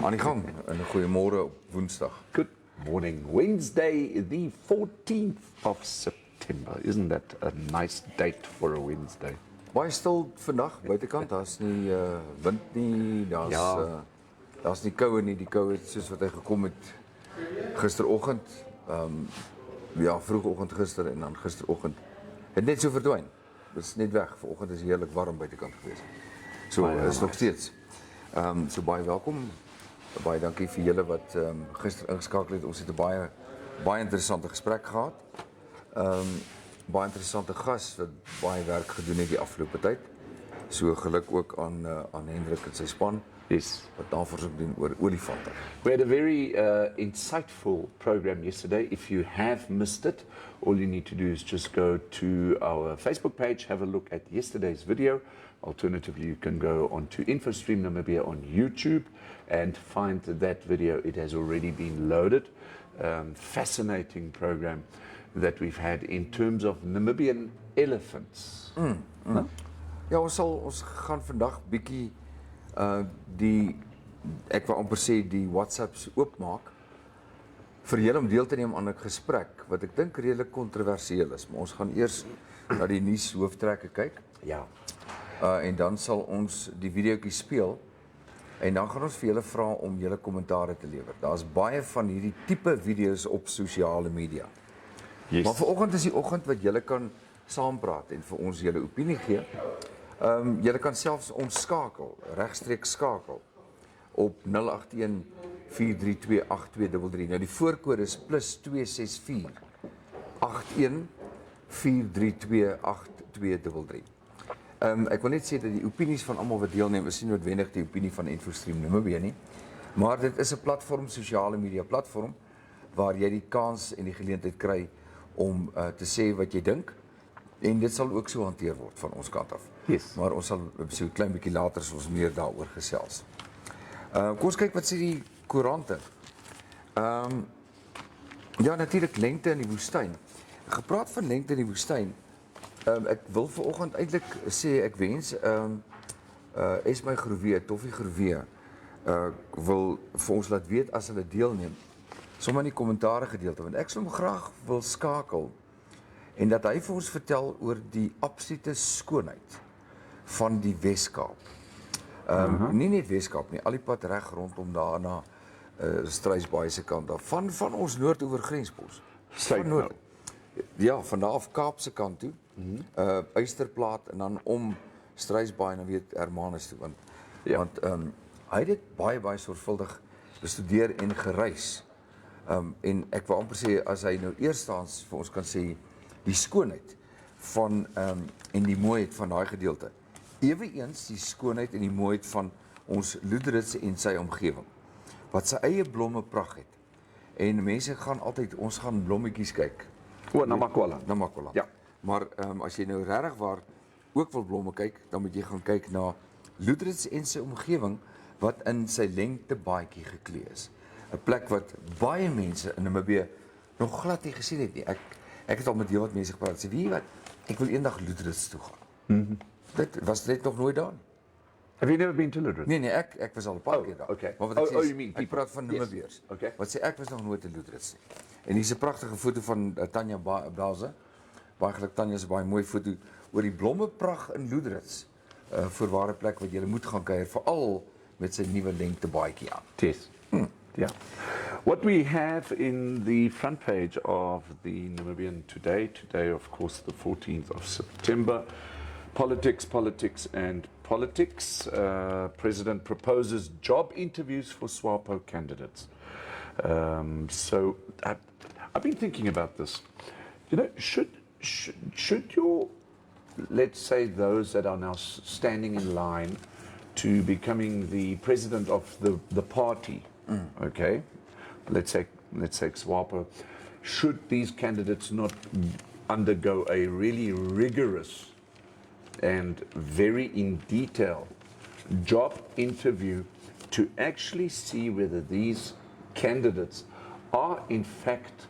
Aan die gang en goeiemôre op Woensdag. Good morning. Wednesday, the 14th of September. Isn't that a nice date for a Wednesday? Baie stil vandag buitekant. Daar's nie wind nie, daar's nie koue nie. Die koue soos wat hy gekom het gisteroggend. Vroegoggend gister en dan gisteroggend. Het net so verdwyn. Dit's net weg. Vanoggend is heerlik warm buitekant geweest. So is nog steeds. So baie welkom. Baie dankie vir julle wat gister ingeskakel het. Ons het 'n baie interessante gesprek gehad. Baie interessante gas wat baie werk gedoen het die afgelope tyd. So geluk ook aan Hendrik en sy span. Yes. Wat navorsing doen oor olifante. We had a very insightful program yesterday. If you have missed it, all you need to do is just go to our Facebook page, have a look at yesterday's video. Alternatively, you can go onto Infostream Namibia on YouTube and find that video. It has already been loaded. Fascinating program that we've had in terms of Namibian elephants. Ja, ons gaan vandag bietjie ek wil amper sê die WhatsApps oopmaak vir julle om deel te neem aan 'n gesprek wat ek dink redelik kontroversieel is, maar ons gaan eers na die nuus hooftrekke kyk. Ja. En dan sal ons die videoetjie speel en dan gaan ons vir julle vra om julle kommentare te lewer. Daar's baie van hierdie tipe video's op sosiale media. Yes. Maar vanoggend is die oggend wat julle kan saampraat en vir ons julle opinie gee. Julle kan selfs ons skakel, regstreeks skakel op 081 432 8233. Nou die voorkode is +264 81 432 8233. Ek wil net sê dat die opinies van almal wat deelneem is nie noodwendig die opinie van Infostream Namibia nie, maar dit is 'n platform, sosiale media platform waar jy die kans en die geleentheid kry om te sê wat jy dink en dit sal ook so hanteer word van ons kant af. Yes. Maar ons sal so 'n klein bietjie later ons meer daaroor gesels. Kom ons kyk wat sê die koerante. Ja, natuurlik lengte in die woestyn. Gepraat van lengte in die woestyn. Ek wil vanoggend eintlik sê ek wens Esmy Groewe, Toffie Groewe wil vir ons laat weet as hulle deelneem. Sommer in die kommentare gedeelte want ek sou hom graag wil skakel en dat hy vir ons vertel oor die absolute skoonheid van die Weskaap. Nie net Weskaap nie, al die pad reg rondom daar na Struisbaai se kant af van ons noord oor Grenspos. Van noord. Ja, van daar af Kaap se kant toe. Uisterplaat en dan om Struisbaai en dan weer Hermanus toe want hy het dit baie sorgvuldig bestudeer en gereis. En ek wil amper sê as hy nou eerstens vir ons kan sê die skoonheid van en die mooiheid van daai gedeelte. Eweens die skoonheid en die mooiheid van ons Loederitz en sy omgewing wat sy eie blomme pragt het. En mense gaan altyd ons gaan blommetjies kyk. Namakola. Ja. Maar as jy nou regtig waar ook wil blomme kyk, dan moet jy gaan kyk na Loederitz en sy omgewing wat in sy lengtebaadjie geklee is. 'n Plek wat baie mense in Namibië nog glad nie gesien het nie. Ek het al met heelwat mense gepraat. Sê, weet jy wat? Ek wil eendag Loederitz toe gaan. Dit was net nog nooit daar. Have you never been to Loederitz? Nee, ek was al 'n paar keer daar. Okay. Maar wat ek sê, you mean ek praat van Namibiërs. Yes. Okay. Wat sê ek was nog nooit in Loederitz nie. En hier's 'n pragtige foto van Tanya Baze. Baie geluk Tanya se baie mooi foto oor die blommepragt in Loederitz. Voorware plek wat jy moet gaan kuier, veral met sy nuwe lengtebaadjie aan. Yes. Yeah. What we have in the front page of the Namibian today, of course, the 14th of September, politics, and politics. President proposes job interviews for SWAPO candidates. So I've been thinking about this. You know, should your, let's say those that are now standing in line to becoming the president of the party, okay, let's say SWAPO, should these candidates not undergo a really rigorous and very in detail job interview to actually see whether these candidates are in fact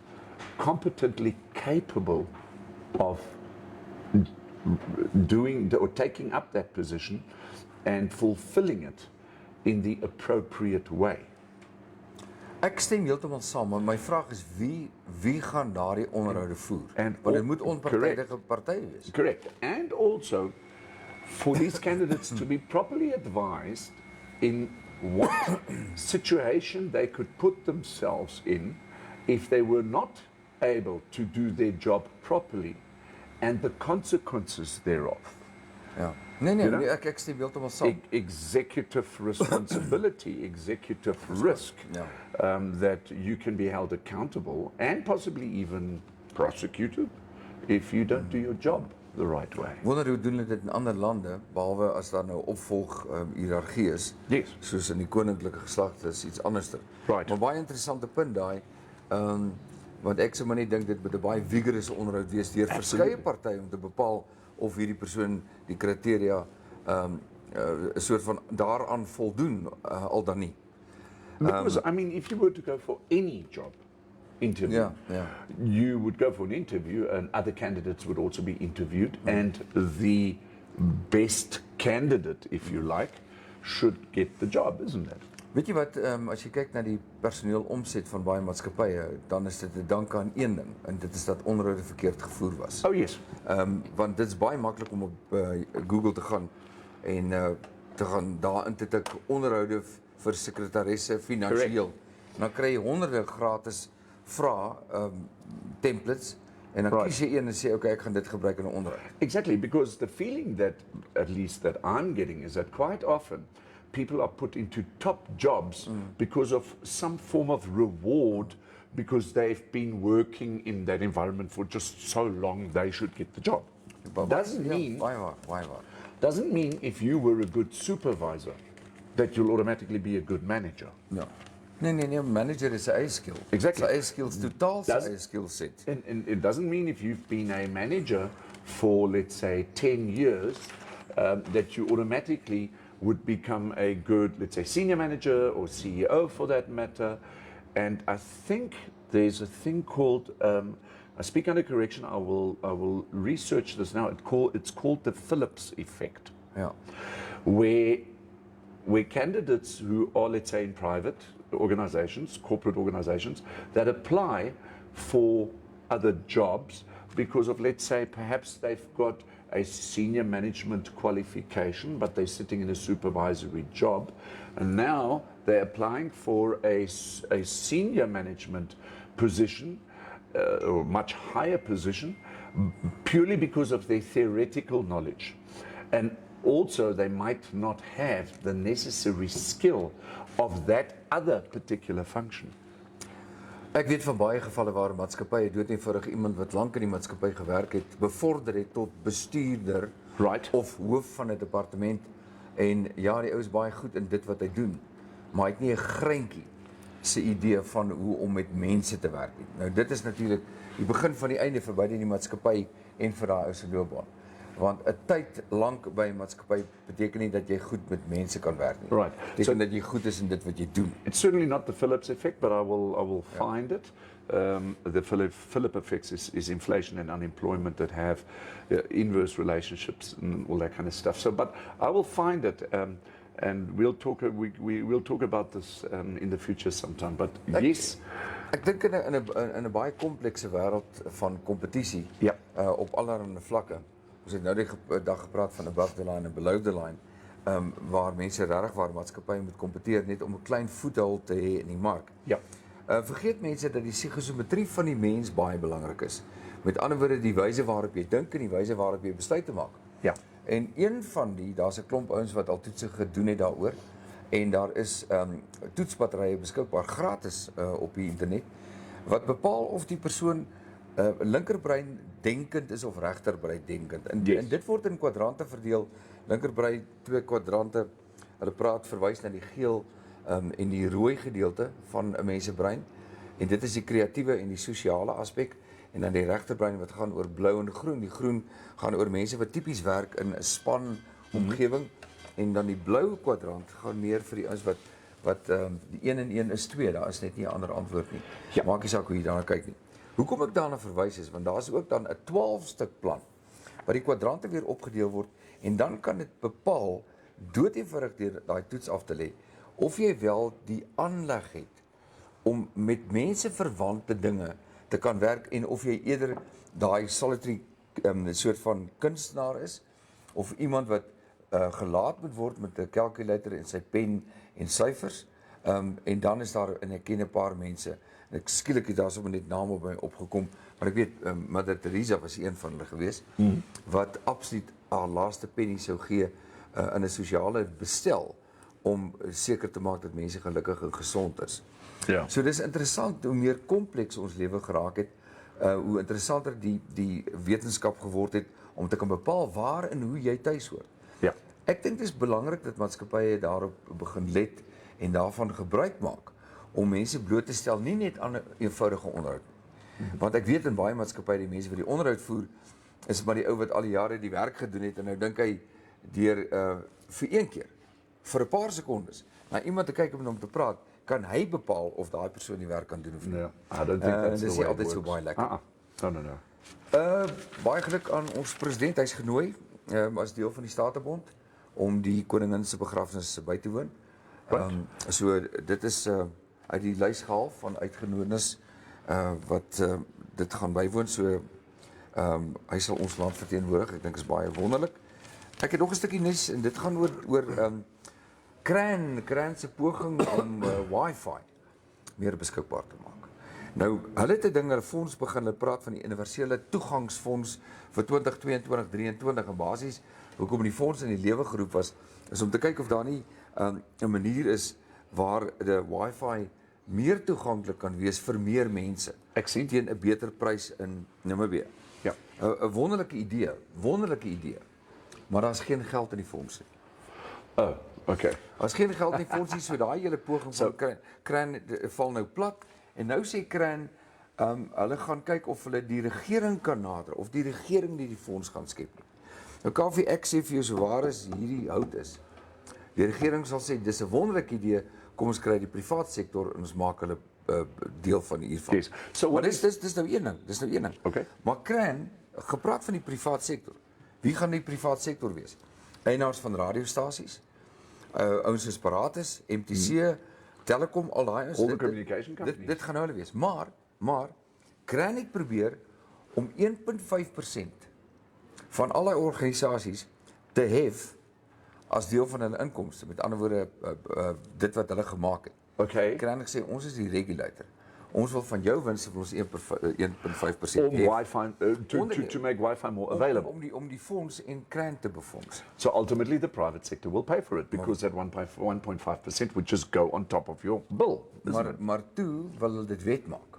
competently capable of doing or taking up that position and fulfilling it in the appropriate way. Ek stem heeltemal saam, maar my vraag is wie gaan daardie onderhoude voer? And Want dit all- moet onpartydige partye wees. Correct. And also, for these candidates to be properly advised in what situation they could put themselves in if they were not able to do their job properly and the consequences thereof. Ja. Nee, You know? ek stem heeltemal saam. Executive responsibility, executive risk, that you can be held accountable and possibly even prosecuted if you don't do your job the right way. Wonder hoe doen hulle dit in ander lande, behalwe as daar nou opvolg hiërargie is, Yes. soos in die koninklike geslagte is iets anderster. Right. Maar baie interessante punt daai, want ek sou maar net dink dit moet 'n baie vigorous onderhoud wees deur verskeie partye om te bepaal of hierdie persoon die kriteria 'n soort van daaraan voldoen, al dan nie. Because, I mean, if you were to go for any job interview, Ja. you would go for an interview and other candidates would also be interviewed, and the best candidate, if you like, should get the job, isn't it? Weet jy wat, as jy kyk na die personeelomset van baie maatskappye, dan is dit 'n dank aan een ding, en dit is dat onderhoude verkeerd gevoer was. Oh, yes. Want dit is baie maklik om op Google te gaan en te gaan daarin te tik onderhoude vir sekretaresse finansiëel. Dan kry jy honderde gratis vrae, templates, en dan kies jy een en sê okay, ek gaan dit gebruik in 'n onderhoud. Exactly, because the feeling that, at least that I'm getting, is that quite often people are put into top jobs because of some form of reward, because they've been working in that environment for just so long, they should get the job. Doesn't mean Baie waar. Doesn't mean if you were a good supervisor that you'll automatically be a good manager. Ja. Nee, manager is 'n eie skill. Exactly. Sy eie skills, totaal sy eie skill set. And it doesn't mean if you've been a manager for, let's say, 10 years, that you automatically would become a good, let's say, senior manager or CEO for that matter. And I think there's a thing called, I speak under correction, I will research this now. It's called the Phillips effect, Ja. where candidates who are, let's say, in private organizations, corporate organizations, that apply for other jobs because of, let's say, perhaps they've got a senior management qualification, but they're sitting in a supervisory job, and now they're applying for a senior management position, or much higher position, purely because of their theoretical knowledge. And also, they might not have the necessary skill of that other particular function. Ek weet van baie gevalle waar maatskappye dood eenvoudig iemand wat lank in die maatskappy gewerk het, bevorder het tot bestuurder of hoof van 'n departement. En ja, die ou is baie goed in dit wat hy doen, maar hy het nie 'n greintjie se idee van hoe om met mense te werk nie. Nou dit is natuurlik die begin van die einde vir beide in die maatskappy en vir daai ou se loopbaan. Want 'n tyd lank by 'n maatskappy beteken nie dat jy goed met mense kan werk nie. Right. Beteken dat jy goed is in dit wat jy doen. It's certainly not the Phillips effect, but I will find it. The Phillips effect is inflation and unemployment that have inverse relationships and all that kind of stuff. So, but I will find it, and we'll talk about this in the future sometime. But yes, Ek dink in 'n baie komplekse wêreld van kompetisie, op allerlei vlakke. Ons het nou die dag gepraat van 'n above the line en below the line, waar mense regtig waar maatskappye moet kompeteer net om 'n klein voethold te hê in die mark. Ja. Vergeet mense dat die psigosometrie van die mens baie belangrik is. Met ander woorde, die wyse waarop jy dink en die wyse waarop jy besluite maak. Ja. En een van daar's 'n klomp ouens wat al toetse gedoen het daaroor, en daar is toetsbatterye beskikbaar gratis op die internet wat bepaal of die persoon linkerbrein denkend is of regterbrein denkend. En dit word in kwadrante verdeel. Linkerbrein 2 kwadrante. Hulle verwys na die geel en die rooi gedeelte van 'n mens se brein. En dit is die kreatiewe en die sosiale aspek. En dan die regterbrein wat gaan oor blou en groen. Die groen gaan oor mense wat tipies werk in 'n span omgewing. En dan die blou kwadrant gaan meer vir die ouens wat die 1 en 1 is 2. Daar is net nie 'n ander antwoord nie. Ja. Maak nie saak hoe jy daarna kyk nie. Hoekom ek daarna verwys is, want daar's ook dan 'n 12-stuk plan waar die kwadrante weer opgedeel word en dan kan dit bepaal dood eenvoudig deur daai toets af te lê of jy wel die aanleg het om met mense verwante dinge te kan werk en of jy eerder daai solitary soort van kunstenaar is of iemand wat gelaat moet word met 'n calculator en sy pen en syfers. En dan is daar, en ek ken 'n paar mense, en ek skielik het daar sommer net name op my opgekom, maar ek weet, Mother Teresa was een van hulle gewees, wat absoluut haar laaste penny sou gee in 'n sosiale bestel, om seker te maak dat mense gelukkig en gesond is. Ja. So dis interessant, hoe meer kompleks ons lewe geraak het, hoe interessanter die wetenskap geword het, om te kan bepaal waar en hoe jy tuis hoort. Ja. Ek dink dit is belangrik dat maatskappye daarop begin let en daarvan gebruik maak om mense bloot te stel, nie net aan 'n eenvoudige onderhoud nie. Want ek weet in baie maatskappye die mense wat die onderhoud voer, is maar die ou wat al die jare die werk gedoen het en nou dink hy deur vir een keer, vir 'n paar sekondes, na iemand te kyk om met hom te praat, kan hy bepaal of daai persoon die werk kan doen of nie. Yeah. I don't think that's Dis the nie way it altyd so works. baie lekker. No. Baie geluk aan ons president, hy's genooi as deel van die Statebond om die koningin se begrafnis by te woon. So dit is uit die lys gehaal van uitgenooides wat dit gaan bywoon. So hy sal ons land verteenwoordig. Ek dink is baie wonderlik. Ek het nog 'n stukkie nuus en dit gaan oor Kraan se poging om Wi-Fi meer beskikbaar te maak. Nou, hulle het 'n ding, 'n fonds begin, hulle praat van die universele toegangsfonds vir 2022-2023 en basies hoekom die fonds in die lewe geroep was, is om te kyk of daar nie 'n manier is waar die Wi-Fi meer toeganklik kan wees vir meer mense. Ek sien teen 'n beter prys in Namibia. Ja. 'n wonderlike idee. Maar daar's geen geld in die fonds nie. Oh, okay. As geen geld in die fonds nie, so daai hele poging van Kraan val nou plat. En nou sê Kraan, hulle gaan kyk of hulle die regering kan nader, of die regering die fonds gaan skep. Nou Kaufee, ek sê vir jou, so waar is hierdie hout is. Die regering sal sê, dis 'n wonderlike idee, kom ons kry die privaat sektor en ons maak hulle deel van hiervan. Yes. So Maar dis nou een ding, Okay. Maar Kraan, gepraat van die privaat sektor, wie gaan die privaat sektor wees? Eienaars van radiostasies, ouens soos Paratus, MTC, Telecom, al daai All the communication companies. Dit gaan nou hulle wees. Maar Kraan het probeer om 1.5% van al die organisasies te hef as deel van hulle inkomste. Met ander woorde, dit wat hulle gemaak het. Okay. Kraan het gesê, ons is die regulator. Ons wil van jou winste vir ons 1.5% Or Wi-Fi to make Wi-Fi more available. Om die fonds en Kraan te befonds. So ultimately, the private sector will pay for it because that 1.5% would just go on top of your bill. Maar toe wil hulle dit wet maak.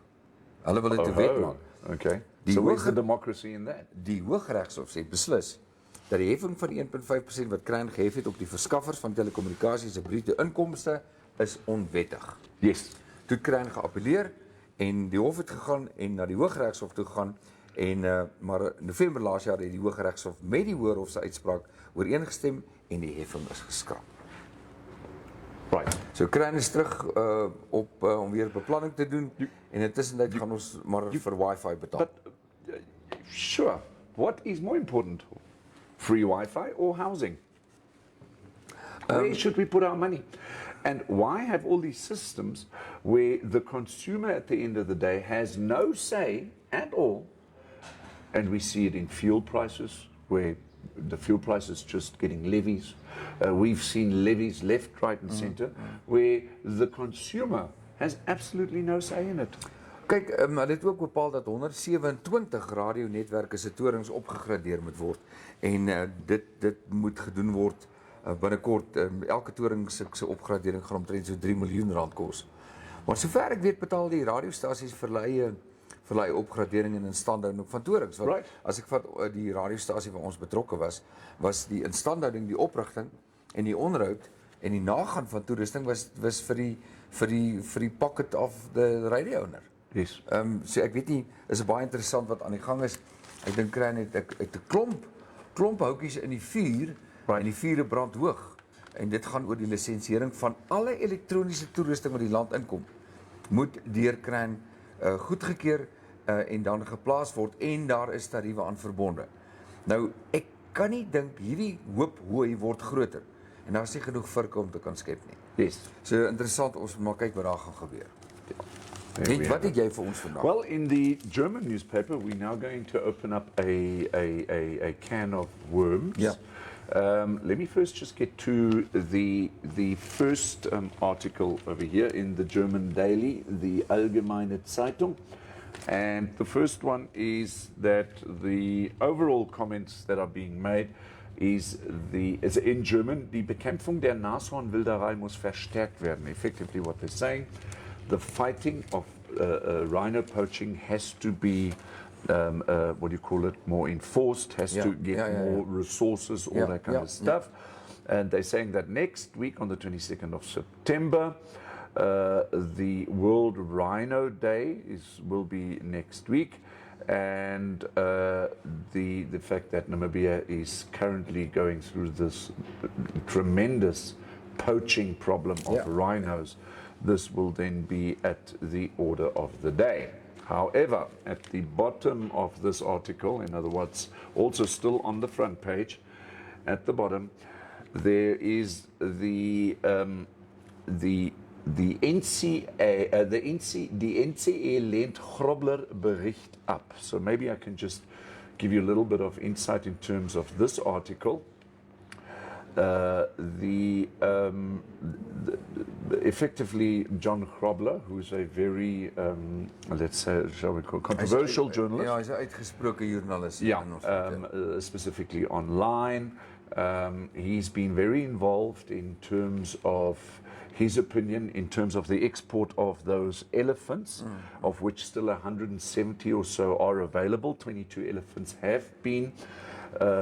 Hulle wil dit 'n wet maak. Okay. Die So where's the hoger- democracy in that? Die Hooggeregshof het beslis dat die heffing van die 1.5% wat Kraan gehef het op die verskaffers van telekommunikasie se bruto inkomste is onwettig. Yes. Toe het Kraan geappeleer en die hof het gegaan en na die Hooggeregshof toe gegaan en maar in November laas jaar het die Hooggeregshof met die Hoërhof se uitspraak ooreengestem en die heffing is geskraap. Right. So Kraan is terug om weer beplanning te doen en intussen gaan ons maar vir Wi-Fi betaal. But sure, what is more important? Free Wi-Fi or housing? Where should we put our money? And why have all these systems where the consumer at the end of the day has no say at all? And we see it in fuel prices, where the fuel price is just getting levies. We've seen levies left, right, and center, where the consumer has absolutely no say in it. Kyk, hulle het ook bepaal dat 127 radionetwerke se torings opgegradeer moet word en dit moet gedoen word binnekort. Elke toring se opgradering gaan omtrent so 3 miljoen rand kos. Maar sover ek weet betaal die radiostasies vir hulle opgradering en instandhouding van torings. Want Right. as ek vat die radiostasie waar ons betrokke was die instandhouding, die oprigting en die onderhoud en die nagaan van toerusting was vir die pocket of the radio owner. Yes. So ek weet nie, is baie interessant wat aan die gang is. Ek dink Kraan het 'n klomp houtjies in die vuur, Right. en die vure brand hoog. En dit gaan oor die lisensiering van alle elektroniese toerusting wat die land inkom. Moet deur Kraan goedgekeur en dan geplaas word en daar is tariewe aan verbonde. Nou, ek kan nie dink hierdie hoop hooi word groter en daar is nie genoeg virke om te kan skep nie. Yes. So interessant, ons moet maar kyk wat daar gaan gebeur. Net, wat het jy vir ons vandag? Well, in the German newspaper, we're now going to open up a can of worms. Yeah. Let me first just get to the first article over here in the German daily, the Allgemeine Zeitung. And the first one is that the overall comments that are being made is in German, die Bekämpfung der Nashornwilderei muss verstärkt werden. Effectively what they're saying, the fighting of rhino poaching has to be, what do you call it, more enforced, has to get more resources, all that kind of stuff. And they're saying that next week on the 22nd of September, the World Rhino Day will be next week, and the fact that Namibia is currently going through this tremendous poaching problem of rhinos, this will then be at the order of the day. However, at the bottom of this article, in other words, also still on the front page, at the bottom, there is the NCE lehnt Grobler Bericht ab. So maybe I can just give you a little bit of insight in terms of this article. Effectively, John Grobler, who's a very, let's say, shall we call controversial journalist. Ja, hy's 'n uitgesproke joernalis. Specifically online. He's been very involved in terms of his opinion in terms of the export of those elephants, of which still 170 or so are available. 22 elephants have been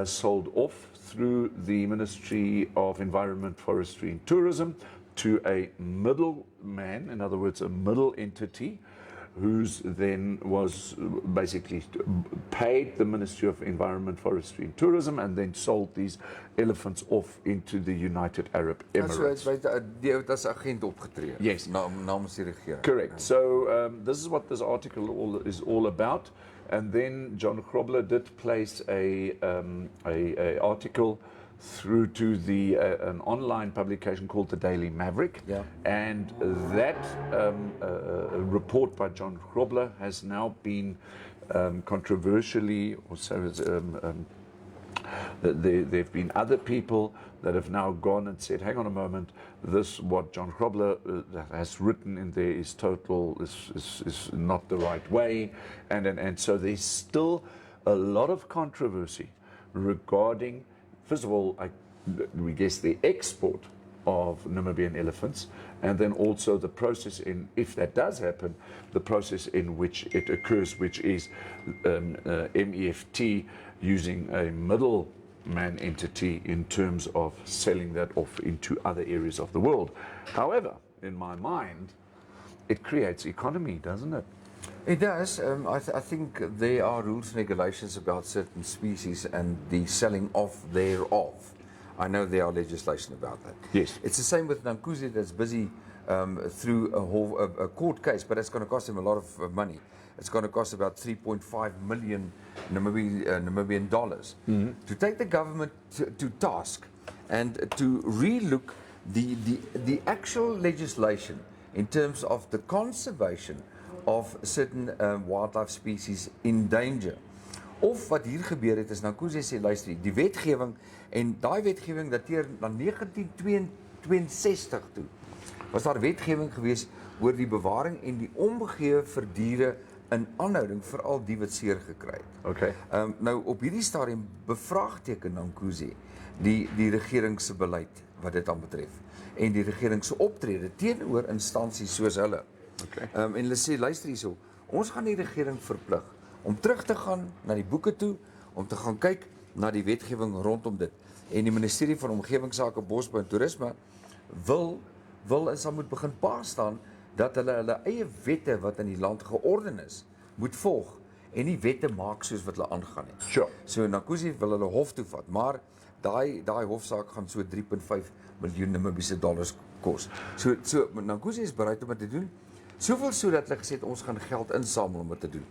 sold off through the Ministry of Environment, Forestry and Tourism to a middleman, in other words, a middle entity, who's then was basically paid the Ministry of Environment, Forestry and Tourism and then sold these elephants off into the United Arab Emirates. So hy as agent opgetree. Yes. Namens die regering. Correct. So this is what this article is all about. And then John Grobler did place a article through to an online publication called the Daily Maverick. Yeah. And that report by John Grobler has now been controversially, or so there have been other people that have now gone and said, hang on a moment, what John Grobler has written in there is not the right way. And so there's still a lot of controversy regarding, first of all, we guess the export of Namibian elephants, and then also the process if that does happen, the process in which it occurs, which is MEFT using a middleman entity in terms of selling that off into other areas of the world. However, in my mind, it creates economy, doesn't it? It does. I think there are rules and regulations about certain species and the selling off thereof. I know there are legislation about that. Yes. It's the same with Namkuzi that's busy through a court case, but it's going to cost him a lot of money. It's going to cost about 3.5 million Namibian dollars to take the government to task and to relook the actual legislation in terms of the conservation of certain wildlife species in danger. Of wat hier gebeur het is Namkuzi sê luister, die wetgewing en daai wetgewing dateer na 1962 toe. Was daar wetgewing gewees oor die bewaring en die omgee vir diere in aanhouding veral die wat seer gekry het. Okay. Nou op hierdie stadium bevraagteken Namkuzi die regering se beleid wat dit aan betref en die regering se optrede teenoor instansies soos hulle. Okay. En hulle sê luister hierso, ons gaan die regering verplig om terug te gaan na die boeke toe, om te gaan kyk na die wetgewing rondom dit. En die Ministerie van Omgewingsake, Bosbou en Toerisme wil en sal moet begin staan dat hulle eie wette wat in die land georden is, moet volg en nie wette maak soos wat hulle aangaan nie. Sure. So Namkuzi wil hulle hof toe vat, maar daai hofsaak gaan so 3.5 miljoen Namibiese dollars kos. So Namkuzi is bereid om dit te doen. Soveel sodat hulle gesê het ons gaan geld insamel om dit te doen.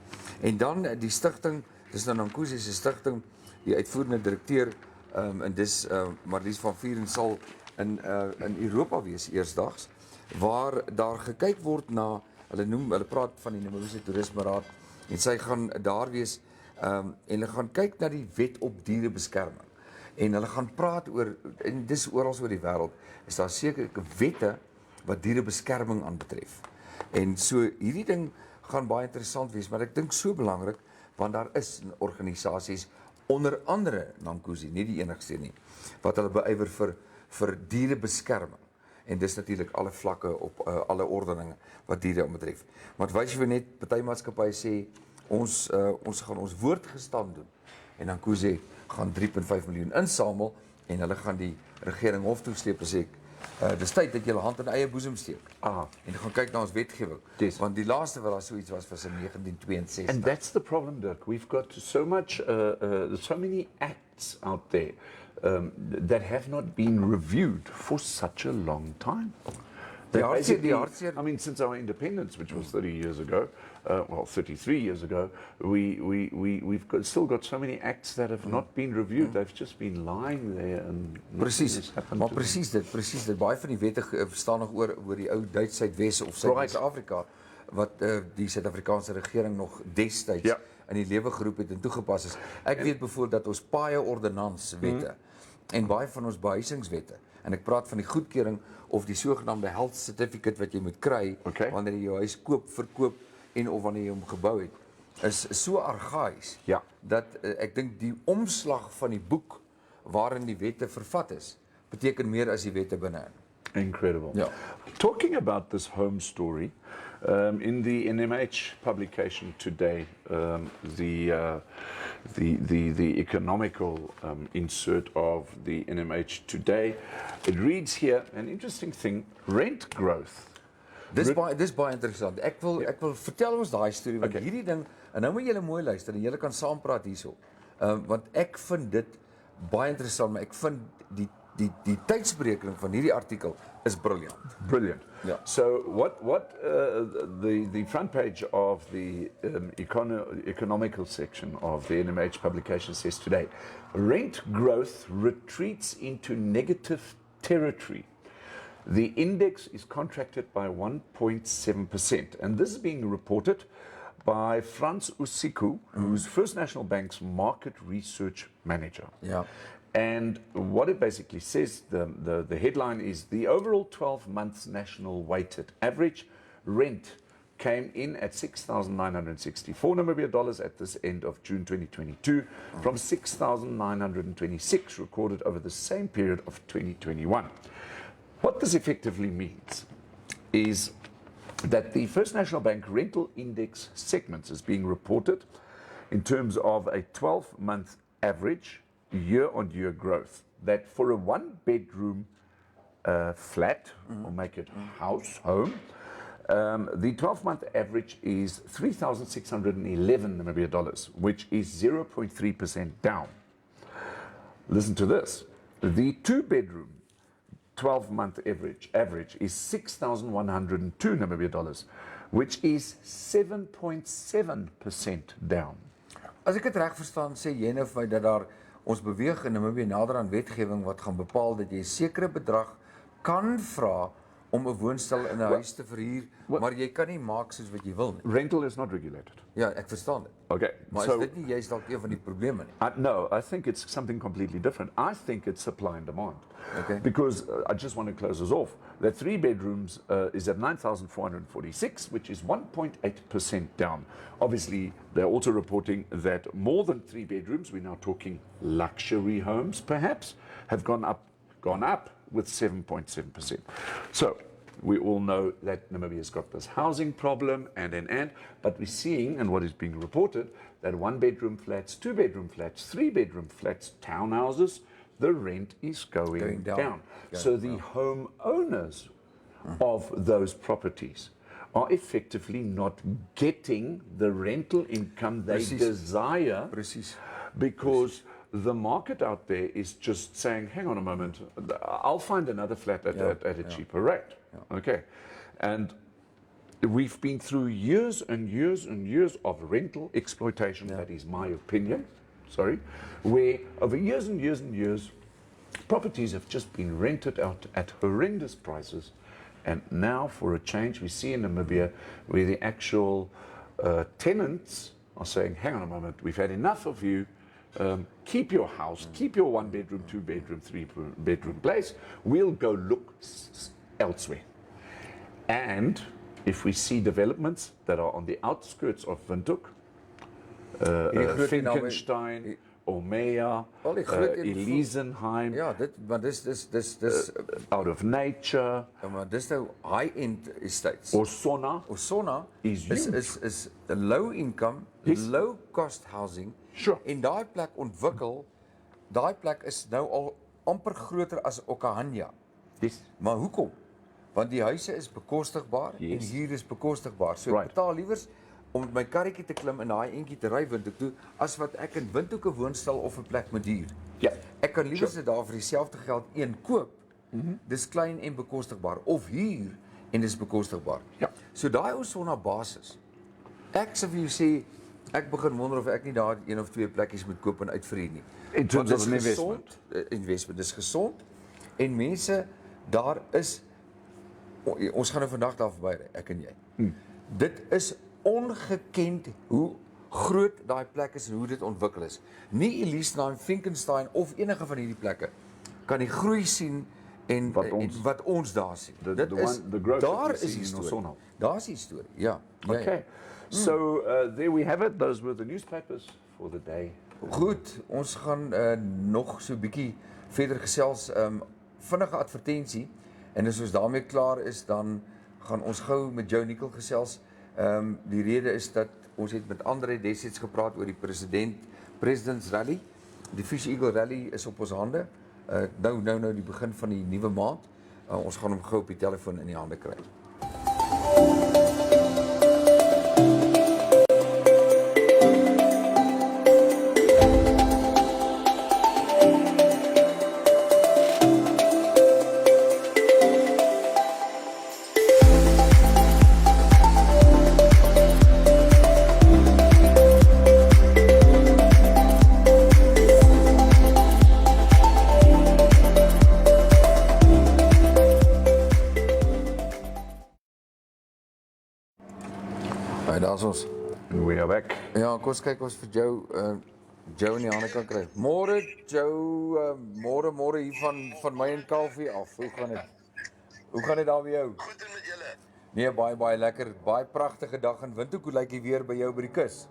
En dan die stigting, dis nou Namkuzi se stigting, die uitvoerende direkteur en dis Marlies van Vuren sal in Europa wees eersdags, waar daar gekyk word na hulle praat van die Namibiese Toerisme Raad en sy gaan daar wees en hulle gaan kyk na die wet op dierebeskerming. En hulle gaan praat oor, en dis oral oor die wêreld, is daar sekere wette wat dierebeskerming aanbetref. En so hierdie ding gaan baie interessant wees, maar ek dink so belangrik want daar is organisasies onder andere Nankosi, nie die enigste nie, wat hulle beywer vir dierebeskerming. En dis natuurlik alle vlakke op alle ordeninge wat diere betref. Want wys jy net party maatskappye sê ons gaan ons woord gestand doen. En Nankosi gaan 3.5 miljoen insamel en hulle gaan die regering hof toe sleep en sê dis tyd dat jy jou hand in eie boesem steek. En jy gaan kyk na ons wetgewing. Yes. Want die laaste wat daar so iets was in 1962. And that's the problem, Dirk. We've got so many acts out there that have not been reviewed for such a long time. Die That hartseer, basically, I mean, since our independence, which was 30 years ago, 33 years ago, still got so many acts that have not been reviewed. They've just been lying there and Presies, maar presies dit. Baie van die wette staan nog oor die ou Duits Suidwes of Suid-Afrika wat die Suid-Afrikaanse regering nog destyds in die lewe geroep het en toegepas is. Ek weet byvoorbeeld dat ons paaie ordonnanswette en baie van ons behuisingswette, en ek praat van die goedkeuring of die sogenaamde health certificate wat jy moet kry wanneer jy jou huis koop, verkoop en of wanneer jy hom gebou het, is so argaïs dat ek dink die omslag van die boek waarin die wette vervat is, beteken meer as die wette binne-in. Incredible. Yeah. Talking about this home story, in the NMH publication today, the economical insert of the NMH today, it reads here an interesting thing: rent growth. Dis baie interessant. Ek wil vertel ons daai storie want hierdie ding, en nou moet julle mooi luister en julle kan saampraat hierso. Want ek vind dit baie interessant, maar ek vind die tydsberekening van hierdie artikel is briljant. Brilliant. Yeah. So what the front page of the economical section of the NMH publication says today: rent growth retreats into negative territory. The index is contracted by 1.7%, and this is being reported by Frans Usiku, who's First National Bank's market research manager. Yeah. And what it basically says, the headline is: the overall 12 months national weighted average rent came in at 6,964 Namibia dollars at this end of June 2022, from 6,926 recorded over the same period of 2021. What this effectively means is that the First National Bank rental index segments is being reported in terms of a 12-month average year-on-year growth, that for a one-bedroom flat, or make it home, the 12-month average is 3,611 Namibia dollars, which is 0.3% down. Listen to this. The two-bedroom 12-month average is 6,102 Namibia dollars, which is 7.7% down. As ek dit reg verstaan, sê jy nou vir my dat ons beweeg in Namibië nader aan wetgewing wat gaan bepaal dat jy 'n sekere bedrag kan vra om 'n woonstel in 'n huis te verhuur, maar jy kan nie maak soos wat jy wil nie. Rental is not regulated. Ja, ek verstaan dit. Okay. Maar so, is dit nie juist dalk een van die probleme nie? No, I think it's something completely different. I think it's supply and demand. Okay. Because I just want to close this off. That 3 bedrooms is at 9,446, which is 1.8% down. Obviously, they're also reporting that more than 3 bedrooms, we're now talking luxury homes perhaps, have gone up with 7.7%. So we all know that Namibia's got this housing problem but we're seeing, and what is being reported, that 1-bedroom flats, 2-bedroom flats, 3-bedroom flats, townhouses, the rent is going down. So the homeowners of those properties are effectively not getting the rental income they desire, because the market out there is just saying, hang on a moment, I'll find another flat at a cheaper rate. Okay. And we've been through years and years and years of rental exploitation, that is my opinion, where over years and years and years, properties have just been rented out at horrendous prices, And now, for a change, we see in Namibia where the actual tenants are saying, hang on a moment, we've had enough of you. Keep your house, keep your 1 bedroom, 2 bedroom, 3 bedroom place. We'll go look elsewhere. And if we see developments that are on the outskirts of Windhoek, Finkenstein, Omea, Elisenheim, Ja, maar dis out of nature, ja, maar dis nou high-end estates. Osonna is a low income, low cost housing. Sure. En daai plek ontwikkel, daai plek is nou al amper groter as Okahanja. Yes. Maar hoekom? Want die huise is bekostigbaar en hier is bekostigbaar. So ek betaal liewers om met my karretjie te klim en daai eentjie te ry Windhoek toe, as wat ek in Windhoek 'n woonstel of 'n plek met huur. Ja. Ek kan liewers dit daar vir dieselfde geld een koop. Dis klein en bekostigbaar, of huur en dis bekostigbaar. Ja. So daai Osonna basis. Ek sê vir jou sê, ek begin wonder of ek nie daar 1 of 2 plekkies moet koop en uitverhuur nie. In terms of investment. Investment is gesond en mense daar is. Ons gaan nou vandag daar verby ry, ek en jy. Dit is ongekend hoe groot daai plek is en hoe dit ontwikkel is. Nie Elisenheim, Finkenstein of enige van hierdie plekke kan die groei sien en wat ons daar sien. Dit is daar is die storie. Daar is die storie. Ja. Okay. So there we have it. Those were the newspapers for the day. Goed, ons gaan nog so 'n bietjie verder gesels. Vinnige advertensie. En as ons daarmee klaar is, dan gaan ons gou met Joe Nicol gesels. Die rede is dat ons het met Andre destyds gepraat oor die President's Rally. Die Fish Eagle Rally is op ons hande. Nou die begin van die nuwe maand. Ons gaan hom gou op die telefoon in die hande kry. Daar's ons. We are back. Ja, kom ons kyk ons vir Joe in die hande kan kry. Môre Joe, môre hier van my en Kaufeee af. Hoe gaan dit daar by jou? Goed en met julle. Nee, baie lekker. Baie pragtige dag in Windhoek. Hoe lyk die weer by jou by die kus?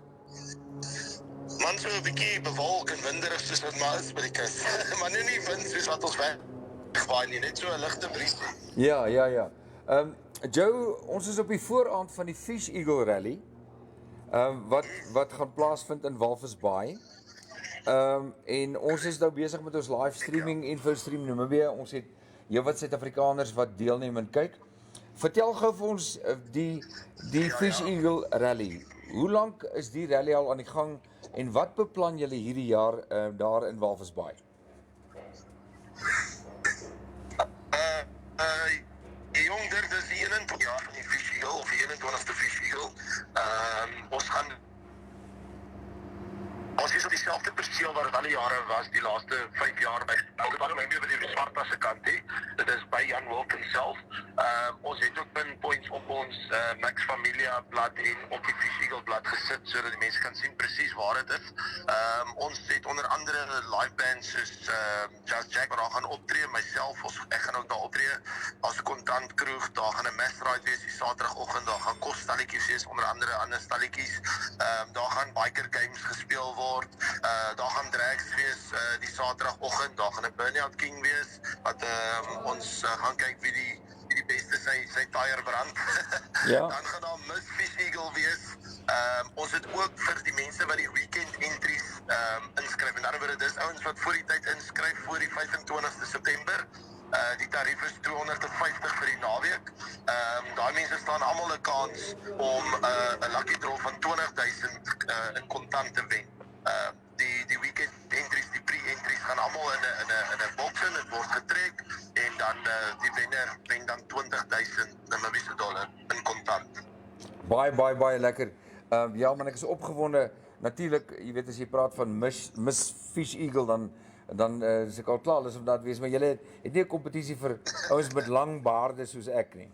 Man, so 'n bietjie bewolk en winderig soos wat maar is by die kus. Maar nie wind soos wat ons wegwaai nie, net so 'n ligte briesie. Ja. Joe, ons is op die vooraand van die Fish Eagle Rally. Wat gaan plaasvind in Walvis Bay. En ons is nou besig met ons live streaming Infostream Namibia. Ons het heelwat Suid-Afrikaners wat deelneem en kyk. Vertel gou vir ons die Fish Eagle Rally. Hoe lank is die rally al aan die gang en wat beplan julle hierdie jaar daar in Walvis Bay? Jong, dit is die 21 jaar van die Fish Eagle, of die 21ste Fish Eagle. Ons is op dieselfde perseel waar het alle jare was, die laaste 5 jaar by. Ek het my by die swart as 'n kant, dit is by Jan Wilkins self. Ons het ook pinpoints op ons Max Familia blad en op die Fish Eagle blad gesit, sodat die mense kan sien presies waar dit is. Ons het onder andere live bands soos Just Jack waar daar gaan optree, myself, ek gaan ook daar optree as kontant kroeg, daar gaan 'n mass ride wees die Saterdagoggend, daar gaan kosstalletjies wees, onder andere ander stalletjies, daar gaan biker games gespeel word, daar gaan drags wees die Saterdagoggend, daar gaan 'n Burnout King wees, wat ons gaan kyk wie die beste sy tyre brand. Ja. Dan gaan daar Miss Fish Eagle wees. Ons het ook vir die mense wat die weekend entries inskryf. En anderwoorde, dis ouens wat voor die tyd inskryf voor die 25ste September. Die tarief is 250 vir die naweek. Daai mense staan almal 'n kans om 'n lucky draw van 20,000 in kontant te wen. Die weekend entries, die pre-entries gaan almal in 'n boks in, dit word getrek en dan die wenner wen dan 20,000 Namibiese dollar in kontant. Baie lekker. Ja, man, ek is opgewonde. Natuurlik, jy weet as jy praat van Miss Fish Eagle dan is ek al klaar, dis om dat wees, maar julle het nie 'n kompetisie vir ouens met lang baarde soos ek nie.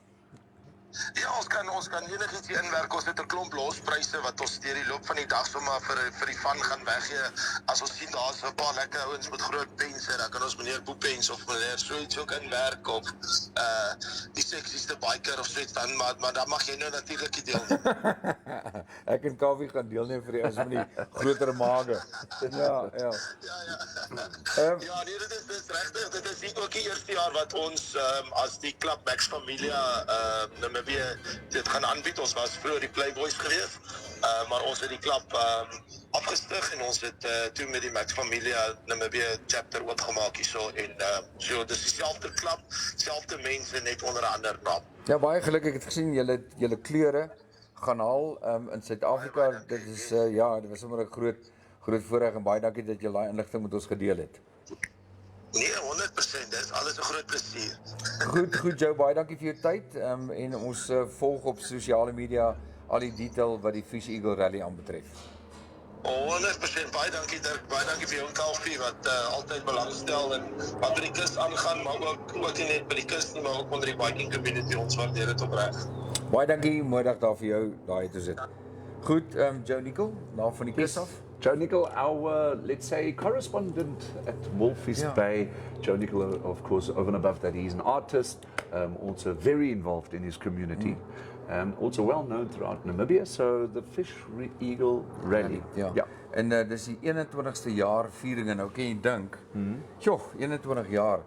Ja, ons kan enigiets hier inwerk. Ons het 'n klomp lospryse wat ons deur die loop van die dag sommer vir die van gaan weggee. As ons sien daar's 'n paar lekker ouens met groot pense, dan kan ons meneer Boepens of meneer Sweets ook inwerk of die seksieste biker of so iets dan, maar dan mag jy nou natuurlik nie deelneem. Ek en Kaufee gaan deelneem vir die ouens met die groter mage. Ja. Ja, nee, dit is regtig. Dit is nie ook die eerste jaar wat ons as die klub Max Familia Namibia dit gaan aanbied. Ons was vroeër die Playboys geweest, maar ons het die klub afgestig en ons het toe met die Max Familia Namibia chapter oopgemaak hierso en so dis dieselfde klub, selfde mense net onder 'n ander naam. Ja, baie geluk. Ek het gesien julle kleure gaan haal in Suid-Afrika. Dit is dit was sommer 'n groot voorreg en baie dankie dat jy daai inligting met ons gedeel het. Nee, 100%, dit is alles 'n groot plesier. Goed Joe, baie dankie vir jou tyd en ons volg op sosiale media al die detail wat die Fish Eagle Rally aanbetref. 100%, baie dankie Dirk, baie dankie vir jou en Kaufee wat altyd belangstel en wat by die kus aangaan, maar ook nie net by die kus nie, maar ook onder die biking community, ons waardeer dit opreg. Baie dankie, mooi dag daar vir jou, daai toe sit. Goed, Joe Nicol, na van die kus af. Joe Nicol, our, let's say, correspondent at Walvis Bay. Joe Nicol, of course, over and above that, he's an artist, also very involved in his community, also well known throughout Namibia. So the Fish Eagle Rally. Ja. En dis die 21ste jaar viering en nou kan jy dink, 21 jaar.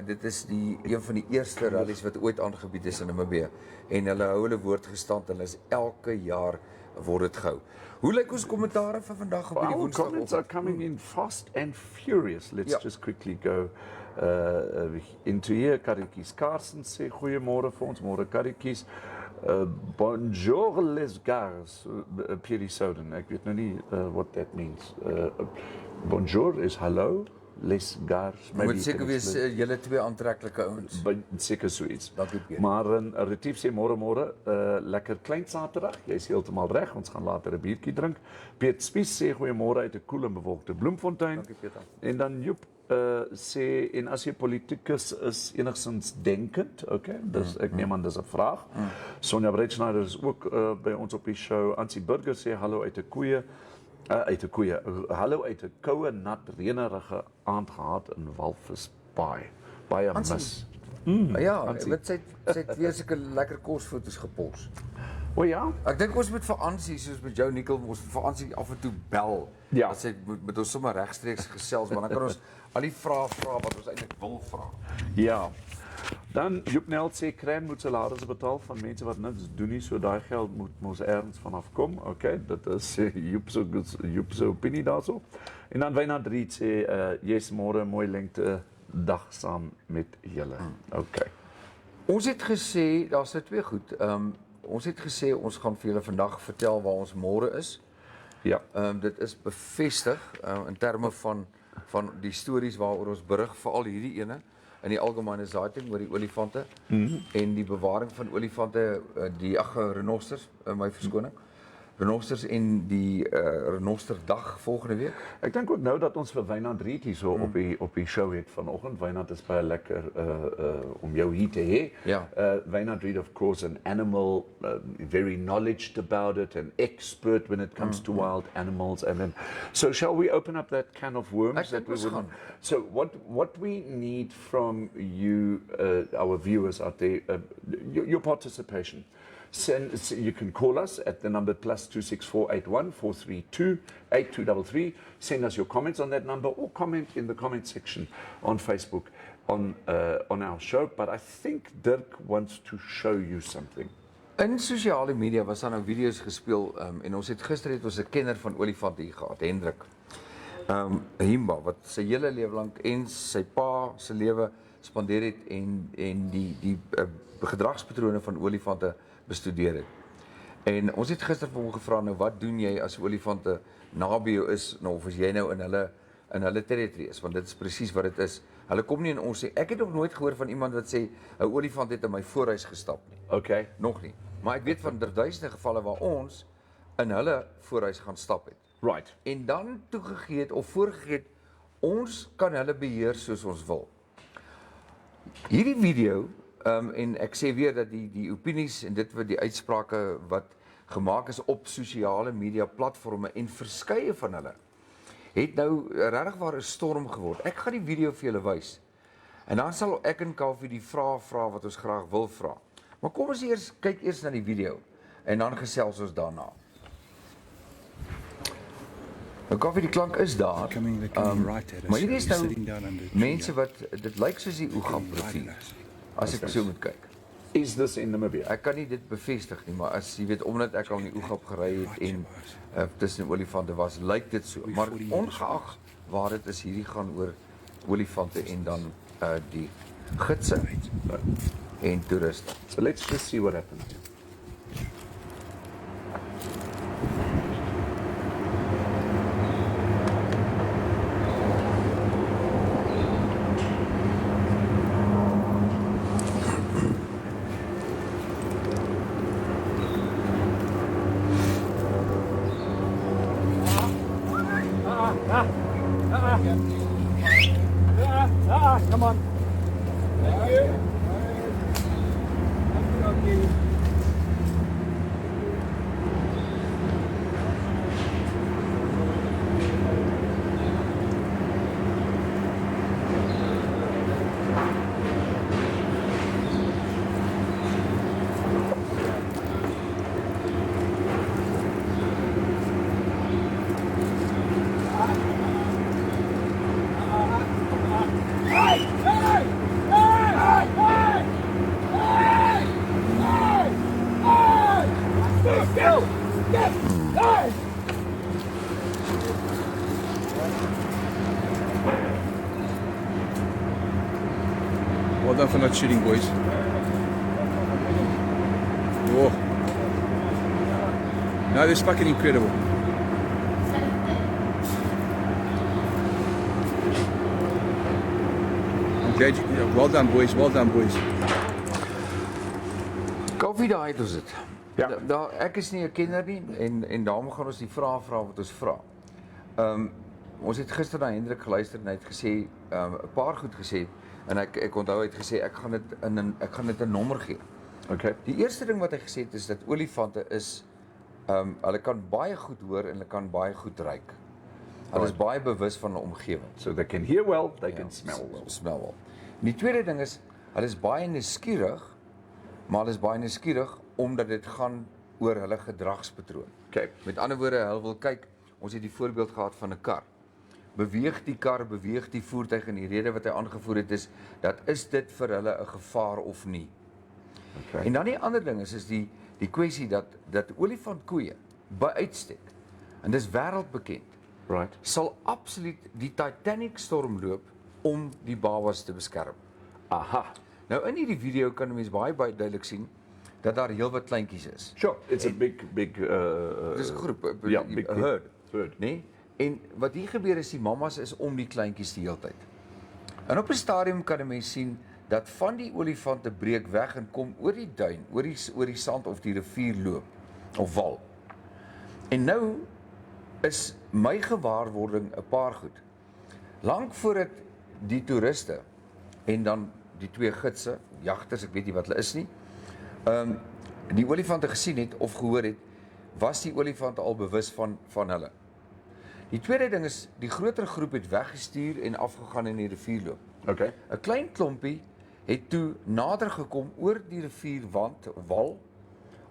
Dit is een van die eerste rallies wat ooit aangebied is in Namibia. En hulle hou hulle woord gestand en hulle is elke jaar word dit gehou. Hoe lyk ons kommentare vir vandag op hierdie Woensdag? Comments are coming in fast and furious. Let's just quickly go into here. Karretjies Carson sê goeiemôre vir ons, môre Karretjies. Bonjour les gars, Pierre Soden. Ek weet nou nie what that means. Bonjour is hello. Les gars. Moet seker wees julle twee aantreklike ouens. Seker so iets. Dankie Pierre. Maar Retief sê môre, lekker klein Saterdag. Jy's heeltemal reg. Ons gaan later 'n biertjie drink. Piet Spies sê goeiemôre uit 'n koel en bewolkte Bloemfontein. Dankie Pieter. En dan Joep sê en as jy politikus is enigsins denkend, okay? Dus ek neem aan dis 'n vraag. Sonja Breitschneider is ook by ons op die show. Ansie Burger sê hallo uit 'n koeie. Hallo uit 'n koue, nat, reënerige aand gehad in Walvis Bay. Baie mis. Ja, wat sy het weer sulke lekker kosfoto's gepos. O ja? Ek dink ons moet vir Ansie, soos met Joe Nicol, ons vir Ansie af en toe bel. Ja. Dat sy met ons sommer regstreeks gesels, maar dan kan ons al die vrae vra wat ons eintlik wil vra. Ja. Dan Joep Nel sê Kram moet salarisse betaal van mense wat niks doen nie, so daai geld moet mos ergens vanaf kom. Okay, dit is Joep se opinie daarso. En dan Wynand Riet sê yes, môre mooi lengte dag saam met julle. Okay. Ons het gesê daar's nou twee goed. Ons het gesê ons gaan vir julle vandag vertel waar ons môre is. Ja. Dit is bevestig in terme van die stories waaroor ons berig, veral hierdie ene in die algemene zaating oor die olifante en die bewaring van olifante, die renosters, my verskoning. Renosters en die renosterdag volgende week. Ek dink ook nou dat ons vir Wynand Riet hier so op die show het vanoggend. Wynand is baie lekker om jou hier te hê. Ja. Wynand Riet, of course, an animal, very knowledgeable about it, an expert when it comes to wild animals. And then, so shall we open up that can of worms that we would? So what we need from you, our viewers out there, your participation. You can call us at the number +26481 432 8233. Send us your comments on that number or comment in the comment section on Facebook on our show. But I think Dirk wants to show you something. In sosiale media was daar nou video's gespeel en ons het gister ons 'n kenner van olifante hier gehad, Hendrik. Himba wat sy hele lewe lank en sy pa se lewe spandeer het en die gedragspatrone van olifante bestudeer het. En ons het gister vir hom gevra, nou wat doen jy as olifante naby jou is, nou of as jy nou in hulle territory is, want dit is presies wat dit is. Hulle kom nie in ons sê, ek het nog nooit gehoor van iemand wat sê 'n olifant het in my voorhuis gestap nie. Okay, Nog nie. Maar ek weet van duisende gevalle waar ons in hulle voorhuis gaan stap het. right. En dan toegegee het of voorgegee het, ons kan hulle beheer soos ons wil. Hierdie video En ek sê weer dat die opinies en dit wat die uitsprake wat gemaak is op sosiale media platforms en verskeie van hulle het nou regtig waar 'n storm geword. Ek gaan die video vir julle wys. En dan sal ek en Kaufeee die vrae vra wat ons graag wil vra. Maar kom ons kyk eers na die video en dan gesels ons daarna. Nou Kaufeee, die klank is daar. Maar hierdie is nou mense wat dit lyk soos die Oegap-rivier. As ek so moet kyk. Is this in Namibia? Ek kan nie dit bevestig nie, maar as jy weet omdat ek al in die Oegap gery het en tussen olifante was, lyk dit so. Maar ongeag waar dit is, hierdie gaan oor olifante en dan die gidse en toeriste. So let's just see what happens here. Come on. Thank you. Well done for not shooting, boys. Whoa. No, this is fucking incredible. I'm glad you... Yeah, well done, boys. Well done, boys. Kaufeee, daar het ons dit. Ja. Ek is nie 'n kenner nie en daarom gaan ons die vrae vra wat ons vra. Ons het gister na Hendrik geluister en hy het gesê 'n paar goed gesê en ek onthou hy het gesê ek gaan dit 'n nommer gee. Okay. Die eerste ding wat hy gesê het is dat olifante is hulle kan baie goed hoor en hulle kan baie goed ruik. Hulle is baie bewus van hulle omgewing. So they can hear well, they can smell well. Smell well. En die tweede ding is hulle is baie nuuskierig, maar hulle is baie nuuskierig omdat dit gaan oor hulle gedragspatroon. Okay. Met ander woorde, hulle wil kyk, ons het die voorbeeld gehad van 'n kar. Beweeg die kar, beweeg die voertuig en die rede wat hy aangevoer het is is dit vir hulle 'n gevaar of nie. Okay. En dan die ander ding is die kwessie dat olifantkoeie by uitstek, en dis wêreldbekend, Right. sal absoluut die Titanic stormloop om die babas te beskerm. Aha. Nou in hierdie video kan 'n mens baie duidelik sien dat daar heelwat kleintjies is. Sure. It's a big Dis 'n groep, ja, big a group. herd, nee? En wat hier gebeur is die mammas is om die kleintjies die hele tyd. En op 'n stadium kan 'n mens sien dat van die olifante breek weg en kom oor die duin, oor die sand of die rivier loop of wal. En nou is my gewaarwording 'n paar goed. Lank voordat die toeriste en dan die twee gidse, jagters, ek weet nie wat hulle is nie, die olifante gesien het of gehoor het, was die olifante al bewus van hulle. Die tweede ding is, die groter groep het weggestuur en afgegaan in die rivierloop. Okay. 'n Klein klompie het toe nader gekom oor die rivierwand, wal,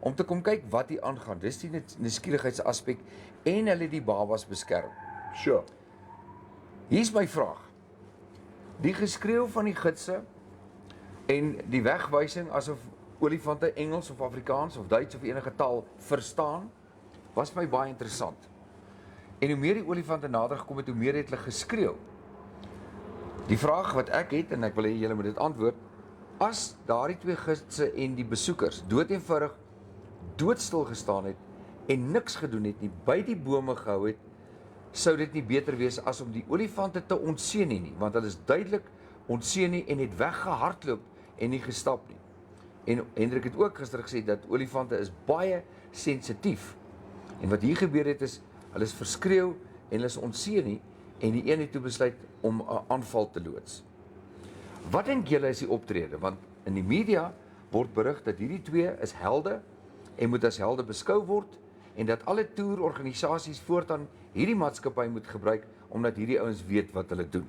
om te kom kyk wat hier aangaan. Dis die nuuskierigheidsaspek en hulle die babas beskerm. Sure. Hier's my vraag. Die geskreeu van die gidse en die wegwysing asof olifante Engels of Afrikaans of Duits of enige taal verstaan, was my baie interessant. En hoe meer die olifante nader gekom het, hoe meer het hulle geskreeu. Die vraag wat ek het, en ek wil hê julle moet dit antwoord, as daardie twee gidse en die besoekers doodeenvoudig doodstil gestaan het en niks gedoen het nie, by die bome gehou het, sou dit nie beter wees as om die olifante te ontseën nie, want hulle is duidelik ontseën nie en het weggehardloop en nie gestap nie. En Hendrik het ook gister gesê dat olifante is baie sensitief. En wat hier gebeur het is, hulle is verskreeu en hulle is ontseën nie en die een het toe besluit om 'n aanval te loods. Wat dink julle is die optrede? Want in die media word berig dat hierdie twee is helde en moet as helde beskou word en dat alle toerorganisasies voortaan hierdie maatskappy moet gebruik omdat hierdie ouens weet wat hulle doen.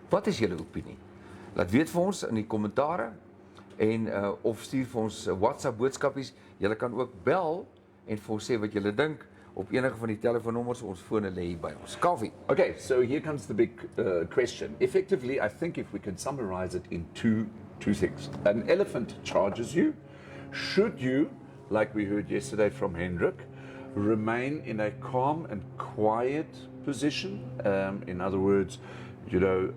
Wat is julle opinie? Laat weet vir ons in die kommentare en of stuur vir ons WhatsApp boodskapies. Julle kan ook bel en vir ons sê wat julle dink op enige van die telefoonnommers. Ons fone lê hier by ons. Kaufee. Okay, so here comes the big question. Effectively, I think if we can summarize it in two things. An elephant charges you. Should you, like we heard yesterday from Hendrik, remain in a calm and quiet position? In other words, you know,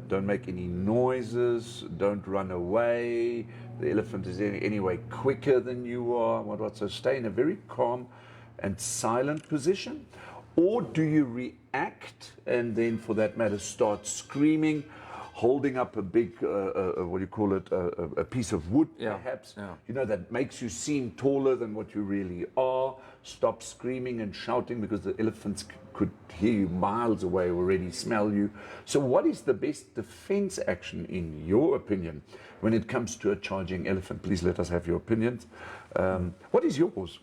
don't make any noises, don't run away. The elephant is anyway quicker than you are. So stay in a very calm and silent position? Or do you react and then, for that matter, start screaming, holding up a big, what do you call it, a piece of wood, perhaps, you know, that makes you seem taller than what you really are? Stop screaming and shouting because the elephants could hear you miles away, already smell you. So what is the best defense action, in your opinion, when it comes to a charging elephant? Please let us have your opinions. What is yours?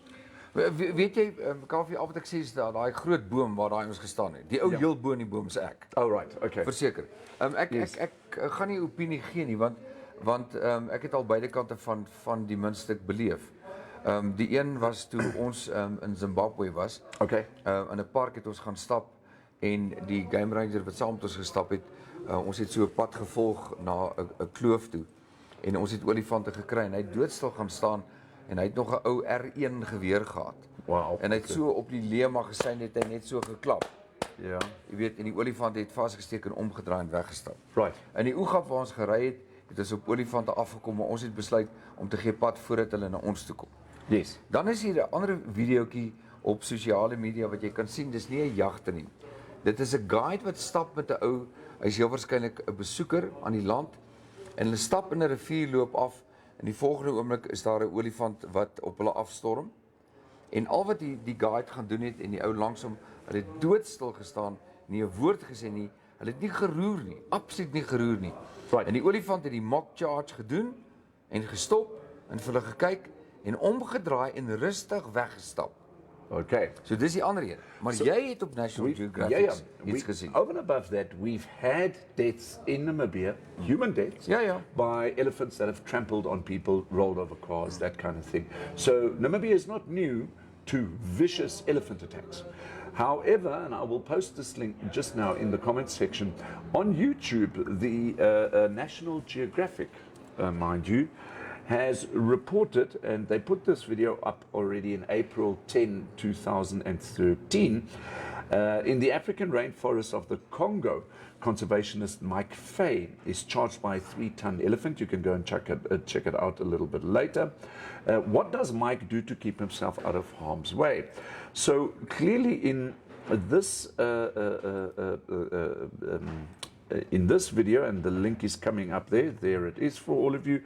Weet jy, Kaufee, al wat ek sê is dat daai groot boom waar daai ons gestaan het. Die ou heel bo in die boom se ek. Oh right, okay. Verseker. Ek gaan nie opinie gee nie want ek het al beide kante van die muntstuk beleef. Die een was toe ons in Zimbabwe was. Okay. In 'n park het ons gaan stap en die game ranger wat saam met ons gestap het, ons het so 'n pad gevolg na 'n kloof toe. En ons het olifante gekry en hy het doodstil gaan staan. En hy het nog 'n ou R1 geweer gehad. Wow. En hy het so op die leema gesien, het hy net so geklap. Ja. Jy weet, en die olifant het vasgesteek en omgedraai en weggestap. Right. In die oegap waar ons gery het ons op olifante afgekom, maar ons het besluit om te gee pad voordat hulle na ons toe kom. Yes. Dan is hier 'n ander videoetjie op sosiale media wat jy kan sien, dis nie 'n jagter nie. Dit is 'n guide wat stap met 'n ou, hy's heel waarskynlik 'n besoeker aan die land en hulle stap in 'n rivier loop af. In die volgende oomblik is daar 'n olifant wat op hulle afstorm. En al wat die guide gaan doen het en die ou langs hom, hulle het doodstil gestaan, nie 'n woord gesê nie. Hulle het nie geroer nie, absoluut nie geroer nie. Right. En die olifant het die mock charge gedoen en gestop en vir hulle gekyk en omgedraai en rustig weggestap. Okay. So dis die ander een. Maar jy het op National Geographic iets gesien. Over and above that, we've had deaths in Namibia, human deaths, by elephants that have trampled on people, rolled over cars, that kind of thing. So Namibia is not new to vicious elephant attacks. However, and I will post this link just now in the comments section, on YouTube, the National Geographic, mind you, has reported, and they put this video up already in April 10, 2013, in the African rainforest of the Congo, conservationist Mike Fay is charged by a 3-ton elephant. You can go and check it out a little bit later. What does Mike do to keep himself out of harm's way? So clearly in this video, and the link is coming up there it is for all of you,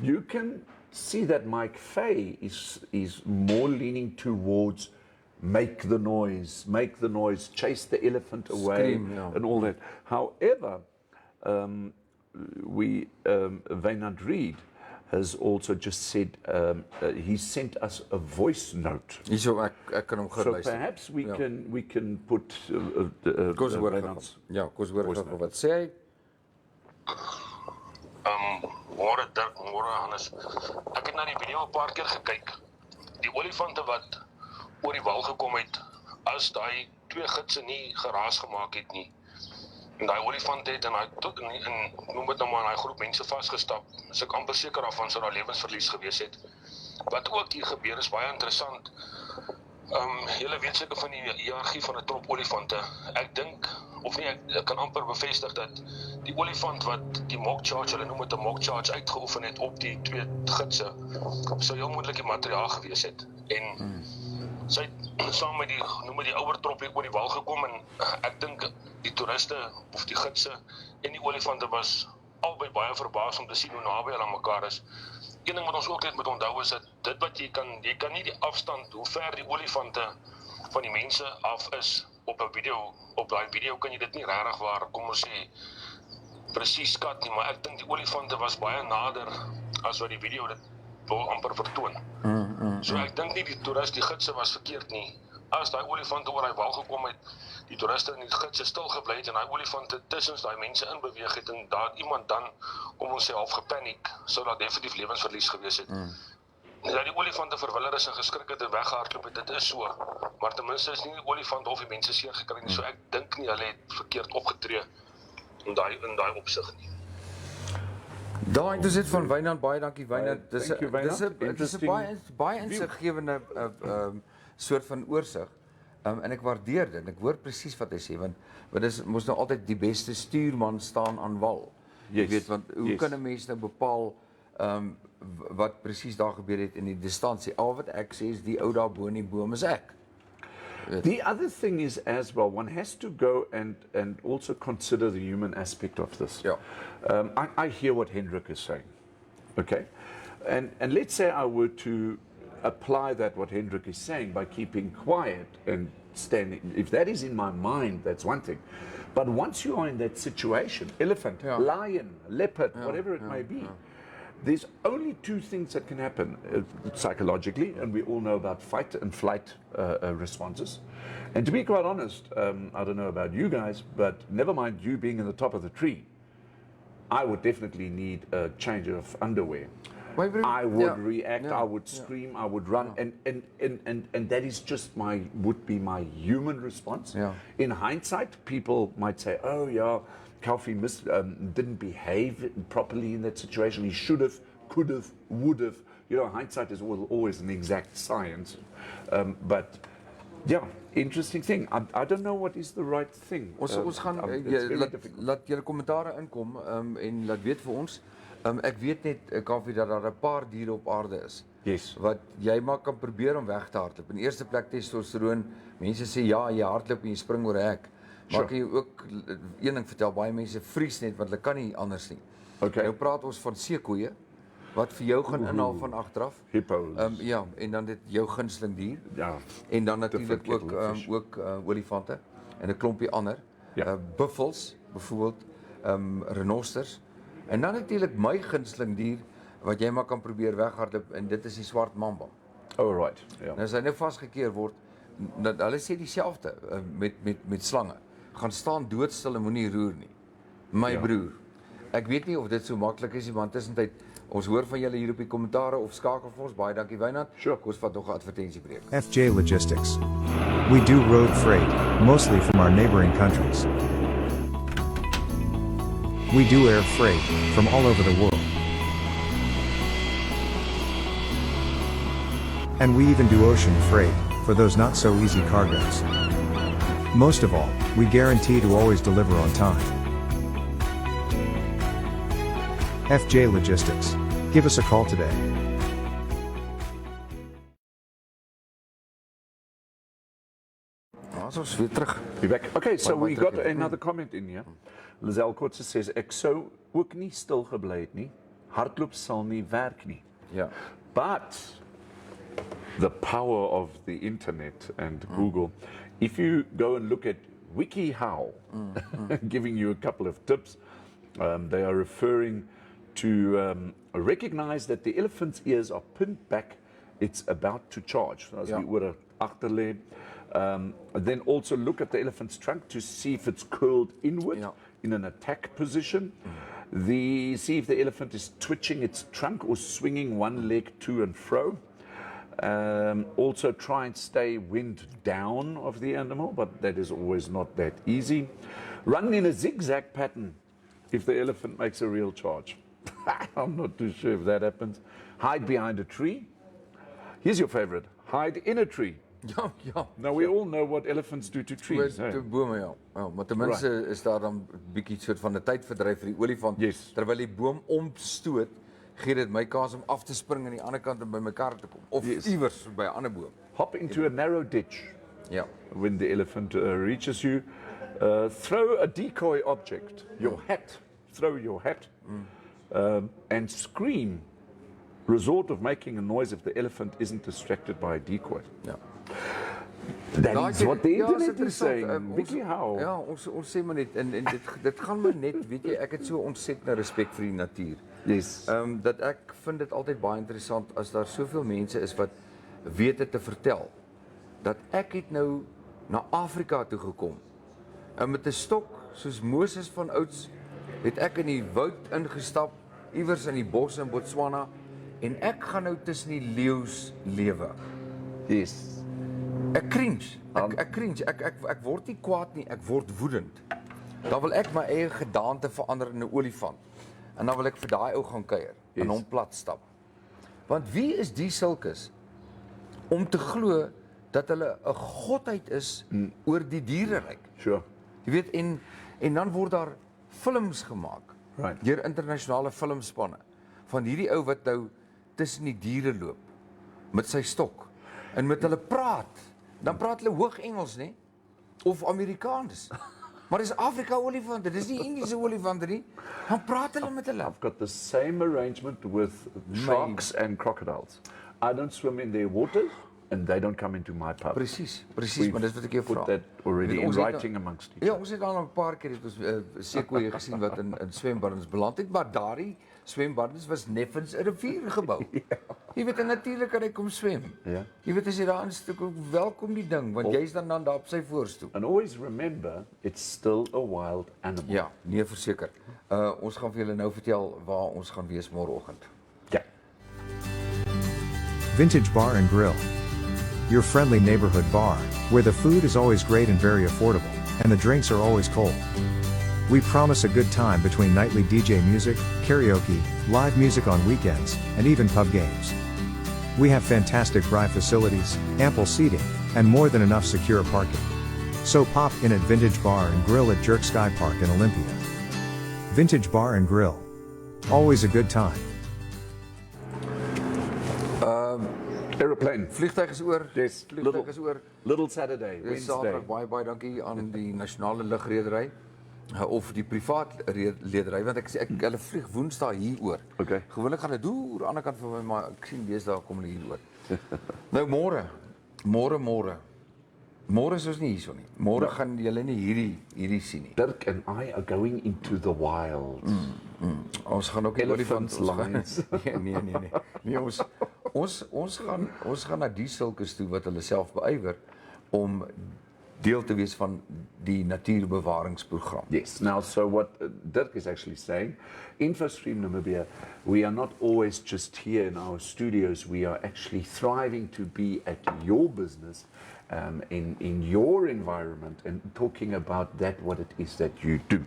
you can see that Mike Fay is more leaning towards make the noise, chase the elephant away, scream, and all that. However, Wynand Reed has also just said he sent us a voice note. Hierso ek kan hom So geluister. perhaps we can put Kom ons hoor Wynand's gou wat sê hy. Môre Dirk, môre Hannes. Ek het na die video 'n paar keer gekyk. Die olifante wat oor die wal gekom het, as daai twee gidse nie geraas gemaak het nie. En daai olifant het en noem dit nou maar daai groep mense vasgestap. Is ek amper seker daarvan sou daar lewensverlies gewees het. Wat ook hier gebeur is baie interessant. Julle weet seker van die hiërargie van 'n trop olifante. Ek dink, of nie, ek kan amper bevestig dat die olifant wat die mock charge, hulle noem dit 'n mock charge, uitgeoefen het op die twee gidse, sou heel moontlik die materiaal gewees het. En sy het saam met die ouer trop oor die wal gekom en ek dink die toeriste of die gidse en die olifante was albei baie verbaas om te sien hoe naby hulle aan mekaar is. Een ding wat ons ook net moet onthou is dat dit wat jy kan nie die afstand, hoe ver die olifante van die mense af is op 'n video, op daai video kan jy dit nie regtig waar, kom ons sê, presies skat nie, maar ek dink die olifante was baie nader as wat die video dit wil amper vertoon. So ek dink nie die toeriste, die gidse was verkeerd nie. As daai olifante oor daai wal gekom het, die toeriste en die gidse stil gebly het en daai olifante tussen daai mense in beweeg het en daar iemand dan, kom ons sê, half gepaniek, sou daar definitief lewensverlies gewees het. Dat die olifante verwiller is en geskrik het en weggehardloop het, dit is so. Maar ten minste is nie die olifant of die mense seer gekry nie. So ek dink nie hulle het verkeerd opgetree in daai opsig nie. Daai dit van Wynand, baie dankie Wynand. Dis Thank you, Wynand. 'n baie insiggewende soort van oorsig. En ek waardeer dit. Ek hoor presies wat hy sê want dis mos nou altyd die beste stuurman staan aan wal. Jy weet want hoe kan 'n mens nou bepaal wat presies daar gebeur het in die distansie? Al wat ek sê is die ou daar bo in die boom is ek. The other thing is as well, one has to go and also consider the human aspect of this. Yeah. I hear what Hendrik is saying, okay? And let's say I were to apply that what Hendrik is saying by keeping quiet and standing. If that is in my mind, that's one thing. But once you are in that situation, elephant, lion, leopard, whatever it may be, there's only two things that can happen psychologically, and we all know about fight and flight responses. And to be quite honest, I don't know about you guys, but never mind you being in the top of the tree, I would definitely need a change of underwear. I would react, I would scream, I would run, and that is just would be my human response. In hindsight, people might say, oh yeah, Kaufeee didn't behave properly in that situation. He should have, could have, would have. You know, hindsight is always an exact science. But yeah, interesting thing. I don't know what is the right thing. Ons gaan laat julle kommentare inkom en laat weet vir ons. Ek weet net Kaufeee dat daar 'n paar diere op aarde is. Yes. Wat jy maar kan probeer om weg te hardloop. In die eerste plek testosteroon. Mense sê ja, jy hardloop en jy spring oor 'n hek. Maar kan jy ook een ding vertel, baie mense vries net want hulle kan nie anders nie. Okay. Nou praat ons van seekoeie wat vir jou gaan inhaal van agteraf. Hippos. Ja, en dan dit jou gunsteling dier. Ja. En dan natuurlik ook olifante en 'n klompie ander. Buffels byvoorbeeld, renosters. En dan natuurlik my gunsteling dier wat jy maar kan probeer weghardloop en dit is die swart mamba. Oh right. Ja. Nou as hy nou vasgekeer word, hulle sê dieselfde met slange. Gaan staan doodstil en moenie roer nie. My broer. Ek weet nie of dit so maklik is nie, want tussentyd ons hoor van julle hier op die kommentare of skakel vir ons. Baie dankie Wynand. Sure. Ons vat nog 'n advertensiebreek. FJ Logistics. We do road freight, mostly from our neighboring countries. We do air freight, from all over the world. And we even do ocean freight, for those not so easy cargoes. Most of all, we guarantee to always deliver on time. FJ Logistics. Give us a call today. Ons weer terug. Be back. Okay, so we got another comment in here. Lizelle Kotse says, ek sou ook nie stil gebly het nie. Hardloop sal nie werk nie. Ja. But the power of the internet and Google, if you go and look at WikiHow, giving you a couple of tips, they are referring to recognize that the elephant's ears are pinned back, it's about to charge. So as we oor 'n agterlê. Then also look at the elephant's trunk to see if it's curled inward in an attack position. See if the elephant is twitching its trunk or swinging one leg to and fro. Also try and stay wind down of the animal, but that is always not that easy. Run in a zigzag pattern if the elephant makes a real charge. I'm not too sure if that happens. Hide behind a tree. Here's your favorite. Hide in a tree. Ja. Now we all know what elephants do to trees. Te bome ja. Maar ten minste is daar dan 'n bietjie soort van 'n tydverdryf vir die olifant. Terwyl die boom omstoot, gee dit my kans om af te spring aan die ander kant en by my kar te kom of iewers by 'n ander boom. Hop into a narrow ditch. Ja. When the elephant reaches you, throw a decoy object, your hat. Throw your hat and scream. Resort of making a noise if the elephant isn't distracted by a decoy. Ja. That is what the Ja, is internet is interessant. saying. Vicky, how? Ja, ons sê maar net, en dit gaan maar net, weet jy, ek het so ontsettende respek vir die natuur. Yes. Dat ek vind dit altyd baie interessant as daar soveel mense is wat weet dit te vertel. Dat ek het nou na Afrika toe gekom. En met 'n stok, soos Moses van ouds, het ek in die woud ingestap, iewers in die bos in Botswana, en ek gaan nou tussen die leeu's lewe. Yes. Ek cringe. Ek cringe. Ek word nie kwaad nie, ek word woedend. Dan wil ek my eie gedaante verander in 'n olifant. En dan wil ek vir daai ou gaan kuier en hom plat stap. Want wie is die sulkes om te glo dat hulle 'n godheid is oor die diereryk? Sure. Jy weet, en dan word daar films gemaak deur internasionale filmspanne van hierdie ou wat nou tussen die diere loop met sy stok en met hulle praat. Dan praat hulle hoog Engels, né? Of Amerikaans. Maar dis Afrika olifante, dis nie Indiese olifante nie. Dan praat hulle met hulle. I've got the same arrangement with sharks and crocodiles. I don't swim in their waters and they don't come into my pub. Presies, maar dis wat ek jou vra. Put that already in writing amongst each other. Ja, ons het al 'n paar keer het ons seekoeie gesien wat in swembaddens beland het, maar daardie swembaddens was neffens 'n rivier gebou. Jy weet, en natuurlik kan hy kom swem. Ja. Jy weet, as jy daar instuk, welkom die ding, want jy's dan daar op sy voorstoel. And always remember, it's still a wild animal. Ja, nee, verseker. Ons gaan vir julle nou vertel waar ons gaan wees môreoggend. Ja. Vintage Bar and Grill. Your friendly neighborhood bar, where the food is always great and very affordable, and the drinks are always cold. We promise a good time between nightly DJ music, karaoke, live music on weekends, and even pub games. We have fantastic braai facilities, ample seating, and more than enough secure parking. So pop in at Vintage Bar and Grill at Jerk Sky Park in Olympia. Vintage Bar and Grill. Always a good time. Aeroplane. Vliegtuig is oor. Yes. Vliegtuig is oor. Little Saturday, Dis Wednesday. Saterdag, baie dankie aan die nasionale lugredery of die privaat redery, want ek hulle vlieg Woensdae hier oor. Okay. Gewoonlik gaan dit deur aan die ander kant van my, maar ek sien deesdae kom hulle hier oor. Nou môre is ons nie hierso nie. Môre gaan julle nie hierdie sien nie. Dirk and I are going into the wild. Ons gaan ook Elephants, lions. Nee, ons gaan na die sulkes toe wat hulle self beywer om deel te wees van die natuurbewaringsprogram. Yes. Now, so what Dirk is actually saying, Infostream Namibia, we are not always just here in our studios. We are actually thriving to be at your business, in your environment, and talking about that, what it is that you do.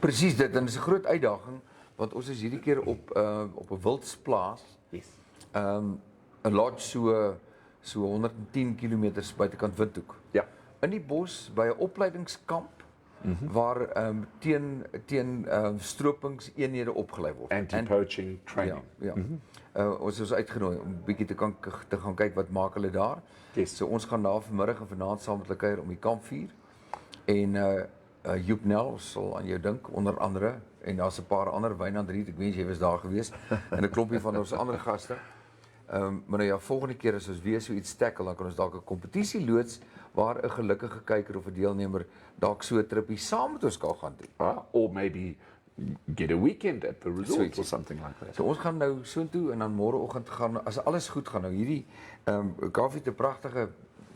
Presies dit, en dit is 'n groot uitdaging, want ons is hierdie keer op 'n wildsplaas. Yes. 'n lodge so 110 km buitekant Windhoek. Ja. In die bos by 'n opleidingskamp waar teen stropingseenhede opgelei word. Anti-poaching training. Ja. Ons is uitgenooi om 'n bietjie te gaan kyk wat maak hulle daar. Yes. So ons gaan daar vanmiddag en vanaand saam met hulle kuier om die kampvuur. En Joep Nel sal aan jou dink, onder andere, en daar's 'n paar ander Wynandriet, ek wens jy was daar gewees, en 'n klompie van ons ander gaste. Maar nou ja, volgende keer as ons weer so iets tackle, dan kan ons dalk 'n kompetisie loods waar 'n gelukkige kyker of 'n deelnemer dalk so 'n trippie saam met ons kan gaan doen. Or maybe get a weekend at the resort or something like that. So ons gaan nou soontoe en dan môreoggend gaan, as alles goed gaan, nou hierdie Kaufeee het 'n pragtige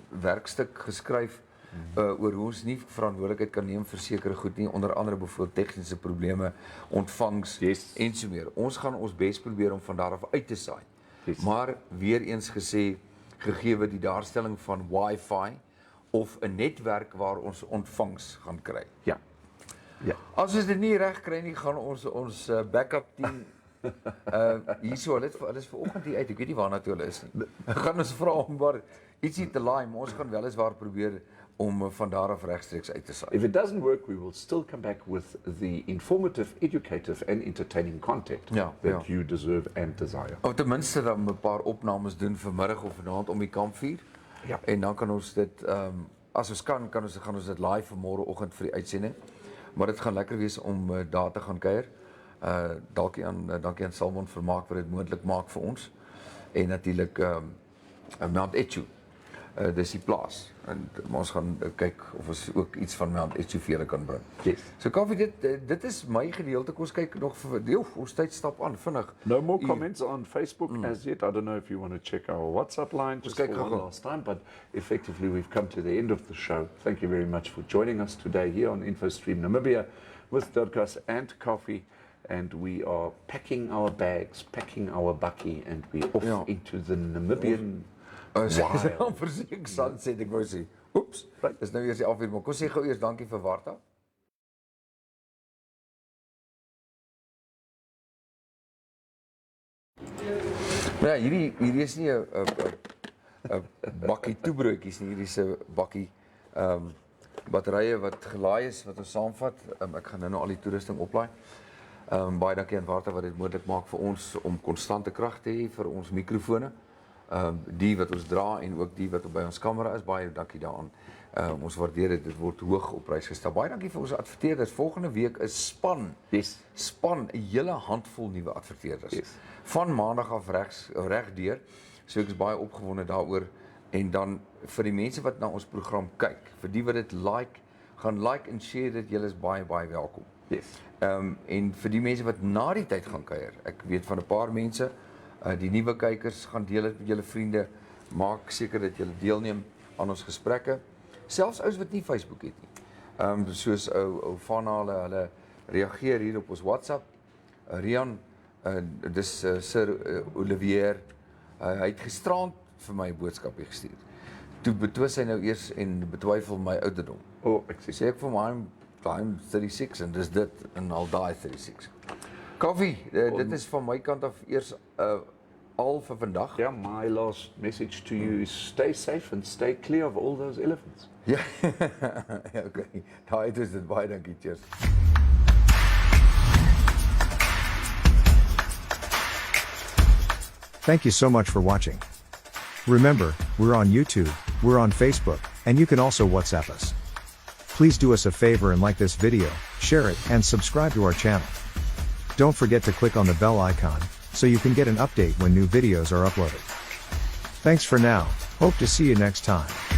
werkstuk geskryf oor hoe ons nie verantwoordelikheid kan neem vir sekere goed nie, onder andere byvoorbeeld tegniese probleme, ontvangs en so meer. Ons gaan ons bes probeer om van daar af uit te saai. Yes. Maar weer eens gesê, gegee die daarstelling van Wi-Fi of 'n netwerk waar ons ontvangs gaan kry. Ja. Ja. As ons dit nie reg kry nie, gaan ons backup team hierso, hulle is vanoggend hier uit. Ek weet nie waarna toe hulle is nie. Gaan ons vra om maar ietsie te laai, maar ons gaan wel eens waar probeer om van daar af regstreeks uit te saai. If it doesn't work, we will still come back with the informative, educative and entertaining content that you deserve and desire. Of ten minste dan 'n paar opnames doen vanmiddag of vanaand om die kampvuur. Ja. En dan kan ons dit as ons gaan ons dit live vir môreoggend vir die uitsending. Maar dit gaan lekker wees om daar te gaan kuier. Dankie aan Salmon Vermaak wat dit moontlik maak vir ons. En natuurlik Mount Etchu. dis die plaas. En ons gaan kyk of ons ook iets van Mount Etchevery kan bring. Yes. So Kaufeee, dit is my gedeelte. Kom ons kyk nog vir ons tyd stap aan vinnig. No more comments on Facebook as yet. I don't know if you want to check our WhatsApp line just for kijk one gou-gou. last time, but effectively we've come to the end of the show. Thank you very much for joining us today here on Infostream Namibia with Dirkas and Kaufeee. And we are packing our bags, packing our bakkie, and we're off into the Namibian wild. Verseker sunset, ek wou sê. Oeps, dis nou eers die afweer, maar kom sê gou eers dankie vir Warta. Nou ja, hierdie is nie 'n bakkie toebroodjies nie, hierdie is 'n bakkie batterye wat gelaai is wat ons saamvat. Ek gaan nou al die toerusting oplaai. Baie dankie aan Warta wat dit moontlik maak vir ons om konstante krag te hê vir ons mikrofone. Die wat ons dra en ook die wat by ons kamera is, baie dankie daaraan. Ons waardeer dit word hoog op prys gestel. Baie dankie vir ons adverteerders. Volgende week is span. Yes. Span 'n hele handvol nuwe adverteerders. Yes. Van maandag af regdeur. So ek is baie opgewonde daaroor en dan vir die mense wat na ons program kyk, vir die wat dit gaan like en share dit, julle is baie welkom. Yes. En vir die mense wat na die tyd gaan kuier. Ek weet van 'n paar mense, die nuwe kykers, gaan deel dit met julle vriende. Maak seker dat julle deelneem aan ons gesprekke. Selfs ouens wat nie Facebook het nie. Soos ou Van hulle reageer hier op ons WhatsApp. Rian, dis Sir Olivier, hy het gisterand vir my 'n boodskapie gestuur. Toe betwis hy nou eers en betwyfel my ouderdom. Ek sê. Sê ek vir hom, I'm 36 en dis dit en al daai 36. Kaufeee, dit is van my kant af eers al vir vandag. Yeah, my last message to you is stay safe and stay clear of all those elephants. Ja, okay. Daai is dit, baie dankie, cheers. Thank you so much for watching. Remember, we're on YouTube, we're on Facebook, and you can also WhatsApp us. Please do us a favor and like this video, share it, and subscribe to our channel. Don't forget to click on the bell icon, so you can get an update when new videos are uploaded. Thanks for now, hope to see you next time.